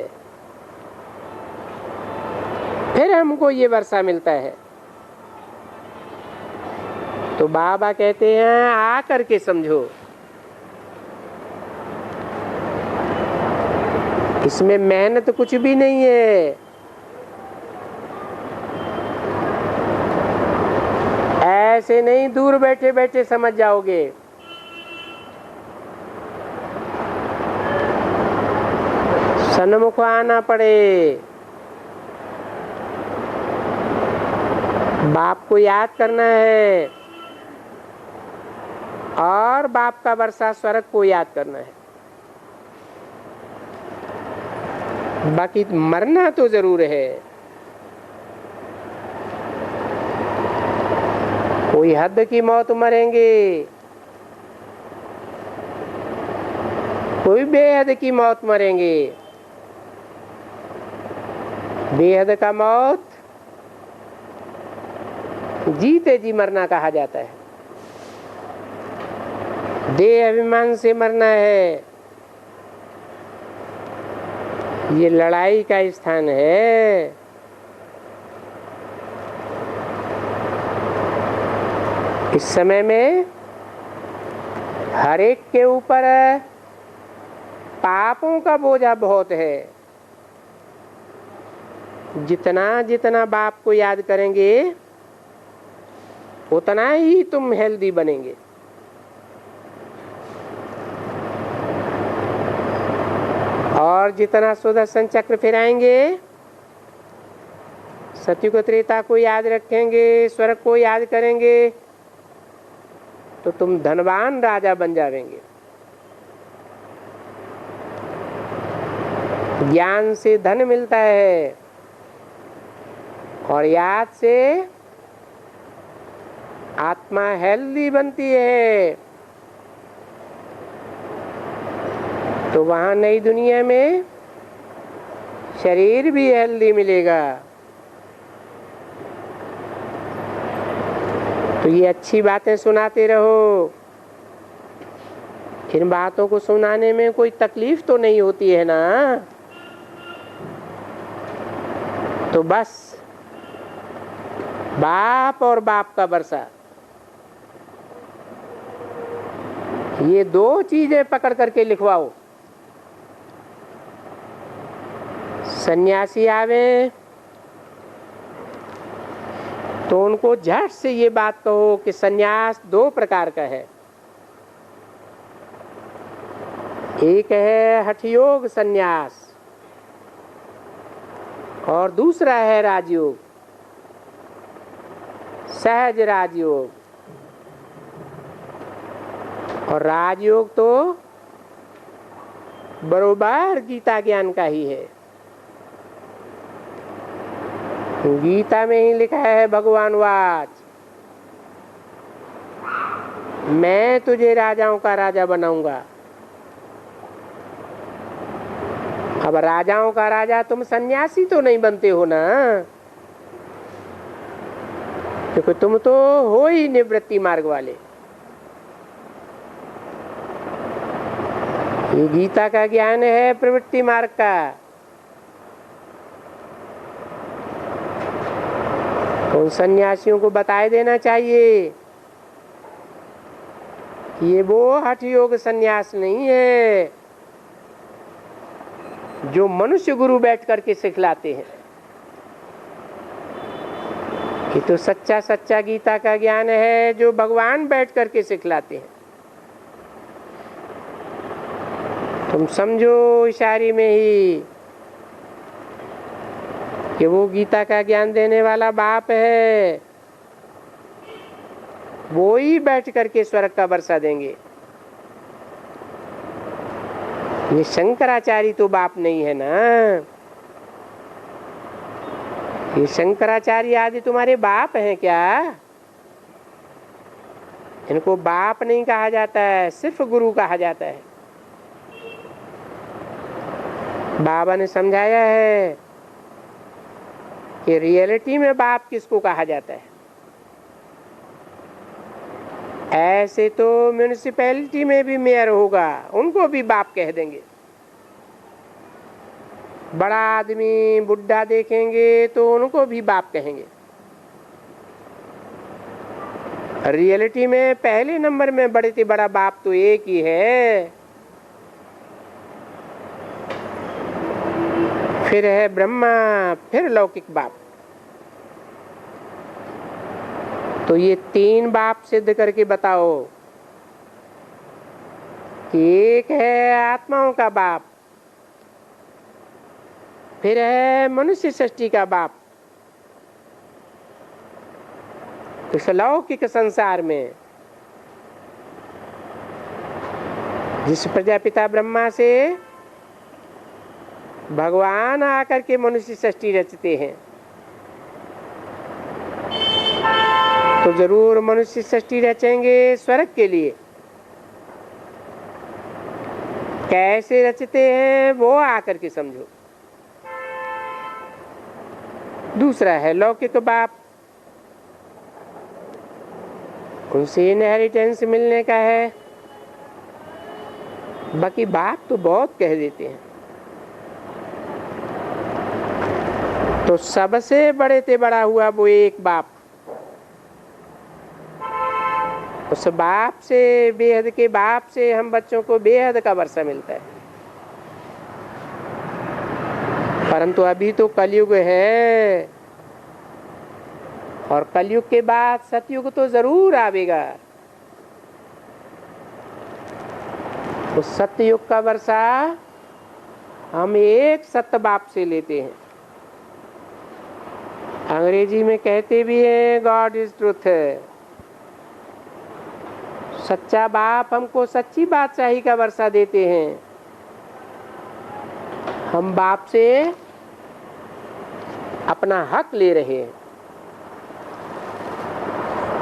फिर हमको ये वर्षा मिलता है। तो बाबा कहते हैं आकर के समझो, इसमें मेहनत कुछ भी नहीं है। ऐसे नहीं दूर बैठे बैठे समझ जाओगे। सन्मुख आना पड़े, बाप को याद करना है और बाप का वर्षा स्वर्ग को याद करना है। बाकी मरना तो जरूर है। कोई हद की मौत मरेंगे, कोई बेहद की मौत मरेंगे। बेहद का मौत जीते जी मरना कहा जाता है। देह अभिमान से मरना है। ये लड़ाई का स्थान है। इस समय में हर एक के ऊपर पापों का बोझा बहुत है। जितना जितना बाप को याद करेंगे उतना ही तुम हेल्दी बनेंगे। और जितना सुदर्शन चक्र फिराएंगे, सतयुग त्रेता को याद रखेंगे, स्वर्ग को याद करेंगे, तो तुम धनवान राजा बन जाएंगे। ज्ञान से धन मिलता है और याद से आत्मा हेल्दी बनती है। तो वहां नई दुनिया में शरीर भी हेल्दी मिलेगा। तो ये अच्छी बातें सुनाते रहो। इन बातों को सुनाने में कोई तकलीफ तो नहीं होती है ना। तो बस बाप और बाप का वर्षा, ये दो चीजें पकड़ करके लिखवाओ। सन्यासी आवे तो उनको झट से ये बात कहो कि सन्यास दो प्रकार का है। एक है हठयोग सन्यास और दूसरा है राजयोग, सहज राजयोग। और राजयोग तो बरोबर गीता ज्ञान का ही है। गीता में ही लिखा है भगवान वाच, मैं तुझे राजाओं का राजा बनाऊंगा। अब राजाओं का राजा तुम सन्यासी तो नहीं बनते हो ना, क्योंकि तुम तो हो ही निवृत्ति मार्ग वाले। ये गीता का ज्ञान है प्रवृत्ति मार्ग का। उन सन्यासियों को बताए देना चाहिए ये वो हठ योग संन्यास नहीं है जो मनुष्य गुरु बैठ करके सिखलाते हैं। ये तो सच्चा सच्चा गीता का ज्ञान है जो भगवान बैठ करके सिखलाते हैं। तुम समझो इशारे में ही कि वो गीता का ज्ञान देने वाला बाप है, वो ही बैठ करके स्वर्ग का वर्षा देंगे। ये शंकराचार्य तो बाप नहीं है ना। ये शंकराचार्य आदि तुम्हारे बाप हैं क्या? इनको बाप नहीं कहा जाता है, सिर्फ गुरु कहा जाता है। बाबा ने समझाया है कि रियलिटी में बाप किसको कहा जाता है। ऐसे तो म्यूनिसिपैलिटी में भी मेयर होगा, उनको भी बाप कह देंगे। बड़ा आदमी बुढ़ा देखेंगे तो उनको भी बाप कहेंगे। रियलिटी में पहले नंबर में बड़े से बड़ा बाप तो एक ही है, फिर है ब्रह्मा, फिर लौकिक बाप। तो ये तीन बाप सिद्ध करके बताओ कि एक है आत्माओं का बाप, फिर है मनुष्य सृष्टि का बाप। इस लौकिक संसार में जिस प्रजापिता ब्रह्मा से भगवान आकर के मनुष्य सृष्टि रचते हैं, तो जरूर मनुष्य सृष्टि रचेंगे स्वर्ग के लिए। कैसे रचते हैं वो आकर के समझो। दूसरा है लौकिक बाप, उनसे इनहेरिटेंस मिलने का है। बाकी बाप तो बहुत कह देते हैं। तो सबसे बड़े से बड़ा हुआ वो एक बाप। उस बाप से, बेहद के बाप से हम बच्चों को बेहद का वर्षा मिलता है। परंतु अभी तो कलयुग है, और कलयुग के बाद सतयुग तो जरूर आवेगा। उस सतयुग का वर्षा हम एक सत्य बाप से लेते हैं। अंग्रेजी में कहते भी हैं गॉड इज ट्रूथ। सच्चा बाप हमको सच्ची बादशाही का वर्षा देते हैं। हम बाप से अपना हक ले रहे हैं,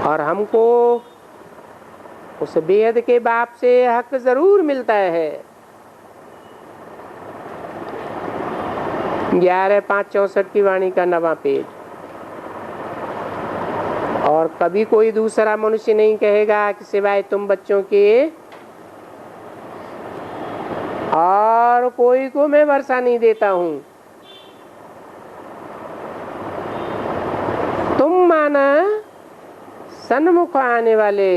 और हमको उस बेहद के बाप से हक जरूर मिलता है। 11/5/64 की वाणी का 9वां पेज। और कभी कोई दूसरा मनुष्य नहीं कहेगा कि सिवाय तुम बच्चों के और कोई को मैं वर्षा नहीं देता हूं। तुम माना सन्मुख आने वाले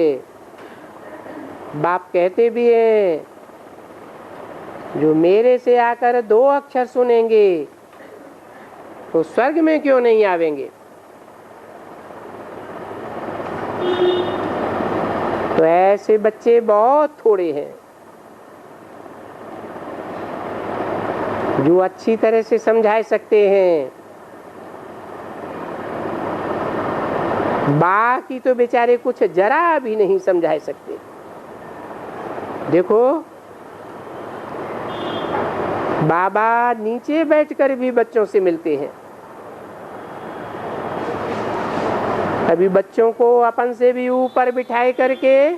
बाप कहते भी हैं, जो मेरे से आकर 2 अक्षर सुनेंगे तो स्वर्ग में क्यों नहीं आवेंगे। तो ऐसे बच्चे बहुत थोड़े हैं जो अच्छी तरह से समझा सकते हैं। बाकी तो बेचारे कुछ जरा भी नहीं समझा सकते। देखो बाबा नीचे बैठकर भी बच्चों से मिलते हैं। अभी बच्चों को अपन से भी ऊपर बिठाए करके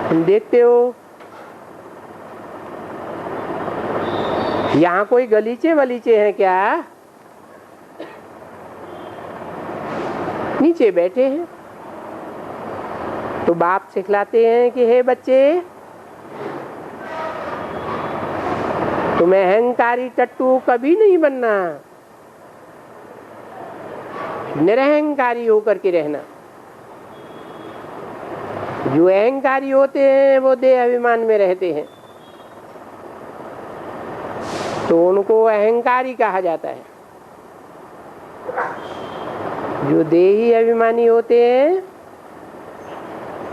तुम देखते हो। यहाँ कोई गलीचे वलीचे हैं क्या? नीचे बैठे हैं। तो बाप सिखलाते हैं कि हे बच्चे, तुम्हें अहंकारी टट्टू कभी नहीं बनना, निरहंकारी होकर के रहना। जो अहंकारी होते हैं वो देह अभिमान में रहते हैं, तो उनको अहंकारी कहा जाता है। जो देही अभिमानी होते हैं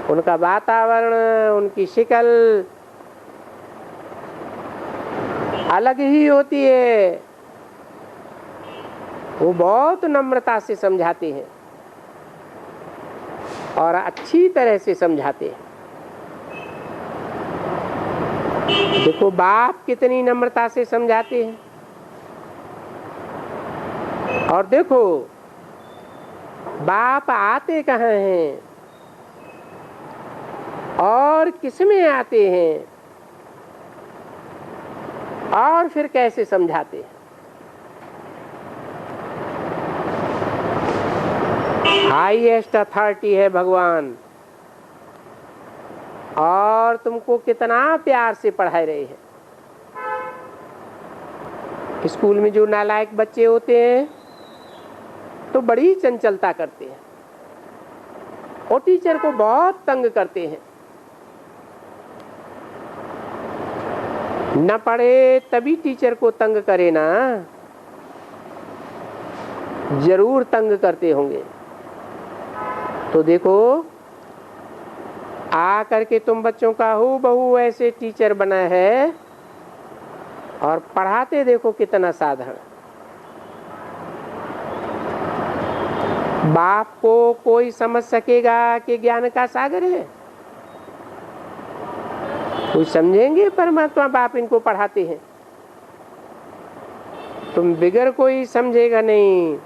उनका वातावरण, उनकी शक्ल अलग ही होती है। वो बहुत नम्रता से समझाते हैं और अच्छी तरह से समझाते हैं। देखो बाप कितनी नम्रता से समझाते हैं, और देखो बाप आते कहाँ हैं और किसमें आते हैं और फिर कैसे समझाते हैं। हाईएस्ट अथॉरिटी है भगवान, और तुमको कितना प्यार से पढ़ा रहे हैं। स्कूल में जो नालायक बच्चे होते हैं तो बड़ी चंचलता करते हैं और टीचर को बहुत तंग करते हैं। न पढ़े तभी टीचर को तंग करे ना, जरूर तंग करते होंगे। तो देखो आ करके तुम बच्चों का हूबहू ऐसे टीचर बना है और पढ़ाते देखो कितना साधारण। बाप को कोई समझ सकेगा कि ज्ञान का सागर है? कोई समझेंगे परमात्मा बाप इनको पढ़ाते हैं? तुम बिगर कोई समझेगा नहीं।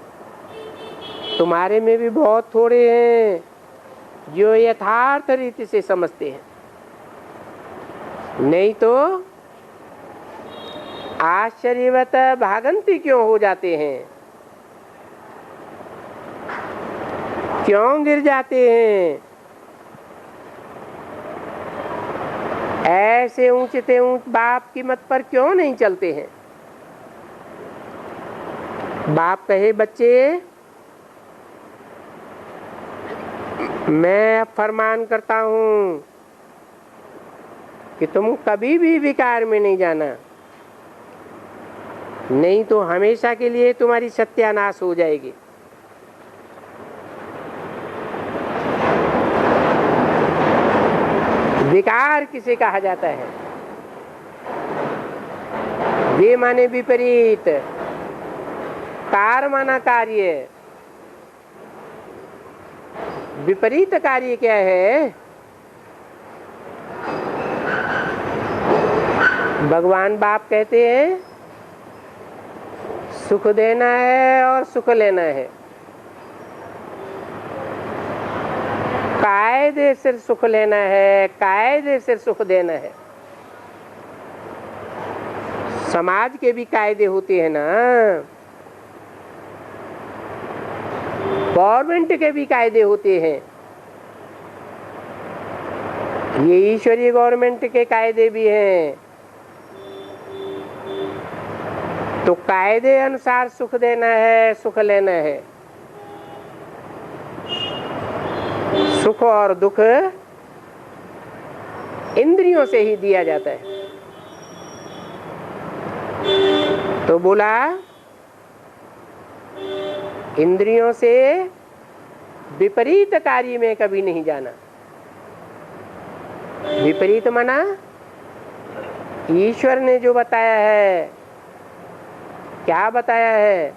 तुम्हारे में भी बहुत थोड़े हैं जो यथार्थ रीति से समझते हैं, नहीं तो आश्चर्यवत भागंती क्यों हो जाते हैं, क्यों गिर जाते हैं, ऐसे ऊंचते ऊंच बाप की मत पर क्यों नहीं चलते हैं। बाप कहे बच्चे मैं फरमान करता हूं कि तुम कभी भी विकार में नहीं जाना, नहीं तो हमेशा के लिए तुम्हारी सत्यानाश हो जाएगी। विकार किसे कहा जाता है? वे माने विपरीत, कार माना कार्य। विपरीत कार्य क्या है? भगवान बाप कहते हैं सुख देना है और सुख लेना है। कायदे से सुख लेना है, कायदे से सुख देना है। समाज के भी कायदे होते हैं ना, गवर्नमेंट के भी कायदे होते हैं। ये ईश्वरीय गवर्नमेंट के कायदे भी हैं। तो कायदे अनुसार सुख देना है, सुख लेना है। सुख और दुख इंद्रियों से ही दिया जाता है। तो बोला इंद्रियों से विपरीत कार्य में कभी नहीं जाना। विपरीत माना ईश्वर ने जो बताया है, क्या बताया है?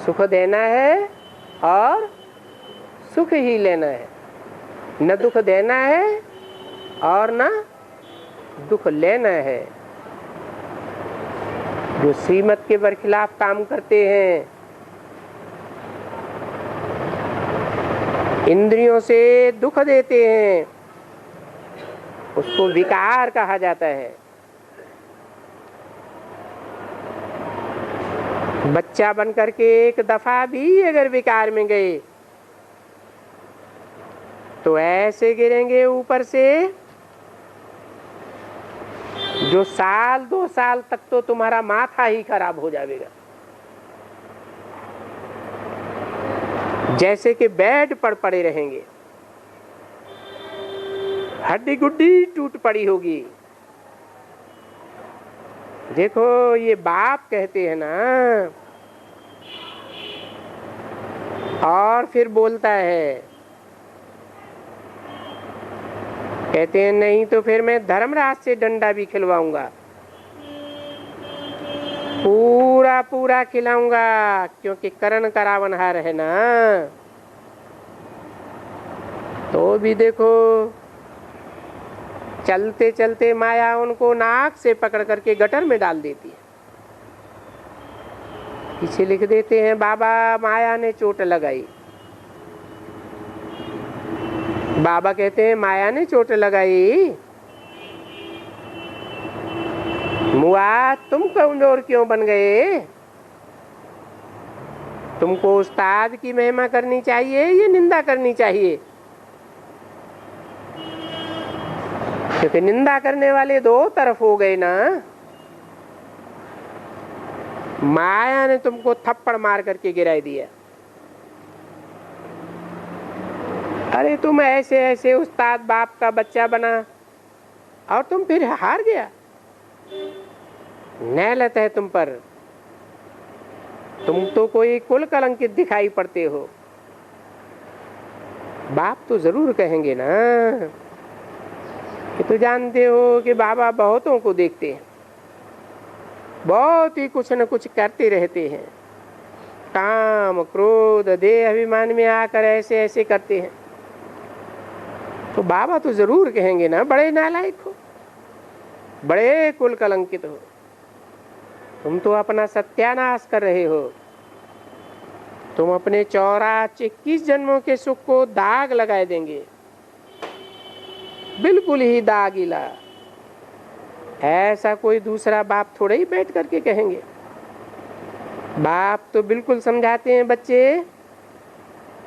सुख देना है और सुख ही लेना है, न दुख देना है और न दुख लेना है। जो श्रीमत के बरखिलाफ काम करते हैं, इंद्रियों से दुख देते हैं, उसको विकार कहा जाता है। बच्चा बन करके एक दफा भी अगर विकार में गए तो ऐसे गिरेंगे ऊपर से जो साल 2 साल तक तो तुम्हारा माथा ही खराब हो जाएगा। जैसे कि बेड पर पड़े रहेंगे। हड्डी गुड्डी टूट पड़ी होगी। देखो ये बाप कहते हैं ना, और फिर बोलता है, कहते हैं नहीं तो फिर मैं धर्मराज से डंडा भी खिलवाऊंगा, पूरा पूरा खिलाऊंगा, क्योंकि करण करावनहार है ना। तो भी देखो चलते चलते माया उनको नाक से पकड़ करके गटर में डाल देती है। पीछे लिख देते हैं बाबा माया ने चोट लगाई। बाबा कहते हैं माया ने चोट लगाई, मुआ तुम कमजोर क्यों बन गए? तुमको उस्ताद की महिमा करनी चाहिए या निंदा करनी चाहिए? क्योंकि निंदा करने वाले दो तरफ हो गए ना। माया ने तुमको थप्पड़ मार करके गिरा दिया। अरे तुम ऐसे ऐसे उस्ताद बाप का बच्चा बना और तुम फिर हार गया। नैलत है तुम पर, तुम तो कोई कुल कलंकित दिखाई पड़ते हो। बाप तो जरूर कहेंगे ना कि तू जानते हो कि बाबा बहुतों को देखते हैं, बहुत ही कुछ न कुछ करते रहते हैं, काम क्रोध देह अभिमान में आकर ऐसे ऐसे करते हैं। तो बाबा तो जरूर कहेंगे ना बड़े नालायक हो, बड़े कुल कलंकित हो, तुम तो अपना सत्यानाश कर रहे हो। तुम अपने 84 जन्मों के सुख को दाग लगाए देंगे, बिल्कुल ही दागीला। ऐसा कोई दूसरा बाप थोड़े ही बैठ करके कहेंगे। बाप तो बिल्कुल समझाते हैं बच्चे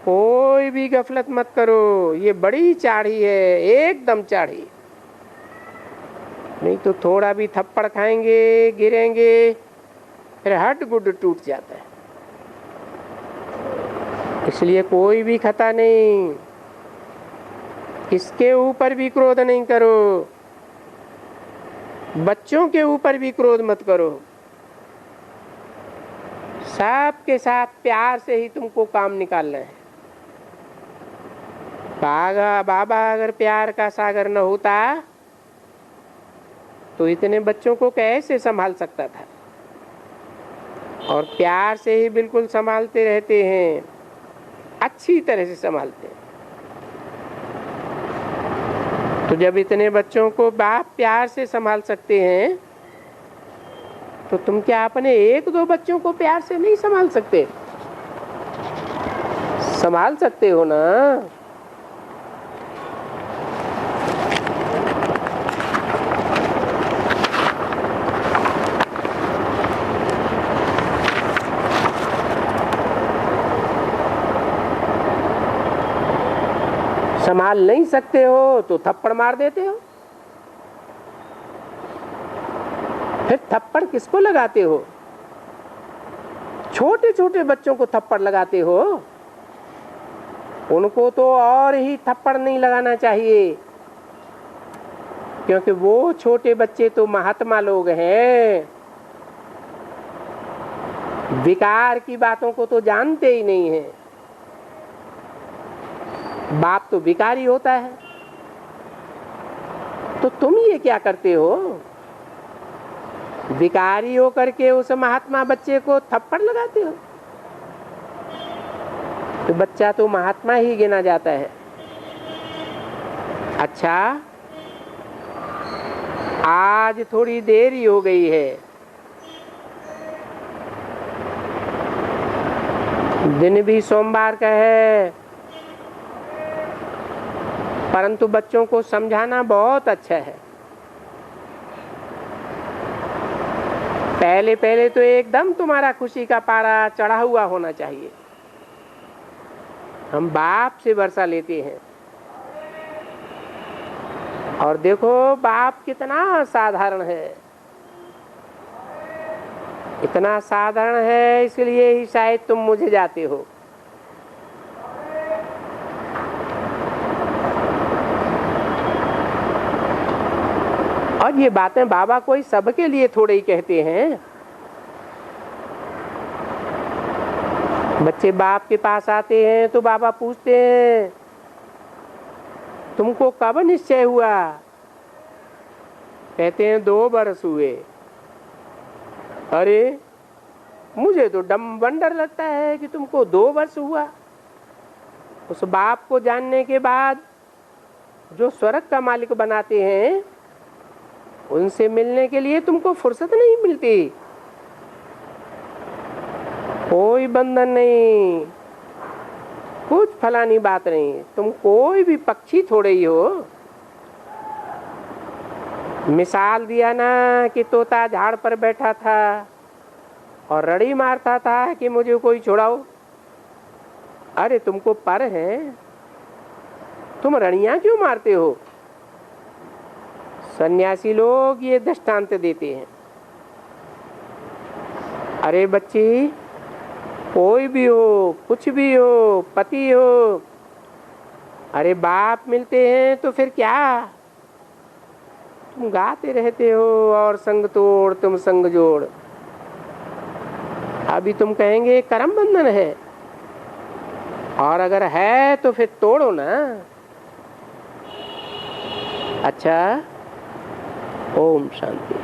कोई भी गफलत मत करो, ये बड़ी चाढ़ी है, एकदम चाढ़ी, नहीं तो थोड़ा भी थप्पड़ खाएंगे गिरेंगे फिर हट गुड टूट जाता है। इसलिए कोई भी खता नहीं, इसके ऊपर भी क्रोध नहीं करो, बच्चों के ऊपर भी क्रोध मत करो। सबके साथ प्यार से ही तुमको काम निकालना है। बाबा अगर प्यार का सागर न होता तो इतने बच्चों को कैसे संभाल सकता था। और प्यार से ही बिल्कुल संभालते रहते हैं, अच्छी तरह से संभालते हैं। तो जब इतने बच्चों को बाप प्यार से संभाल सकते हैं तो तुम क्या अपने एक दो बच्चों को प्यार से नहीं संभाल सकते? संभाल सकते हो ना। संभाल नहीं सकते हो तो थप्पड़ मार देते हो। फिर थप्पड़ किसको लगाते हो? छोटे छोटे बच्चों को थप्पड़ लगाते हो, उनको तो और ही थप्पड़ नहीं लगाना चाहिए, क्योंकि वो छोटे बच्चे तो महात्मा लोग हैं, विकार की बातों को तो जानते ही नहीं है। बाप तो विकारी होता है। तो तुम ये क्या करते हो? विकारी हो करके उस महात्मा बच्चे को थप्पड़ लगाते हो। तो बच्चा तो महात्मा ही गिना जाता है। अच्छा, आज थोड़ी देरी हो गई है, दिन भी सोमवार का है, परंतु बच्चों को समझाना बहुत अच्छा है। पहले पहले तो एकदम तुम्हारा खुशी का पारा चढ़ा हुआ होना चाहिए। हम बाप से वर्षा लेते हैं और देखो बाप कितना साधारण है, इतना साधारण है, इसलिए ही शायद तुम मुझे जाते हो। और ये बातें बाबा कोई सबके लिए थोड़े ही कहते हैं। बच्चे बाप के पास आते हैं तो बाबा पूछते हैं तुमको कब निश्चय हुआ? कहते हैं 2 वर्ष हुए। अरे मुझे तो वंडर लगता है कि तुमको 2 वर्ष हुआ। उस बाप को जानने के बाद जो स्वर्ग का मालिक बनाते हैं उनसे मिलने के लिए तुमको फुर्सत नहीं मिलती। कोई बंधन नहीं, कुछ फलानी बात नहीं। तुम कोई भी पक्षी थोड़े ही हो। मिसाल दिया ना कि तोता झाड़ पर बैठा था और रड़ी मारता था कि मुझे कोई छुड़ाओ। अरे तुमको पर है, तुम रड़ियां क्यों मारते हो? सन्यासी लोग ये दृष्टांत देते हैं। अरे बच्ची, कोई भी हो, कुछ भी हो, पति हो, अरे बाप मिलते हैं तो फिर क्या? तुम गाते रहते हो और संग तोड़ तुम संग जोड़। अभी तुम कहेंगे कर्म बंधन है, और अगर है तो फिर तोड़ो ना। अच्छा, ओम शांति।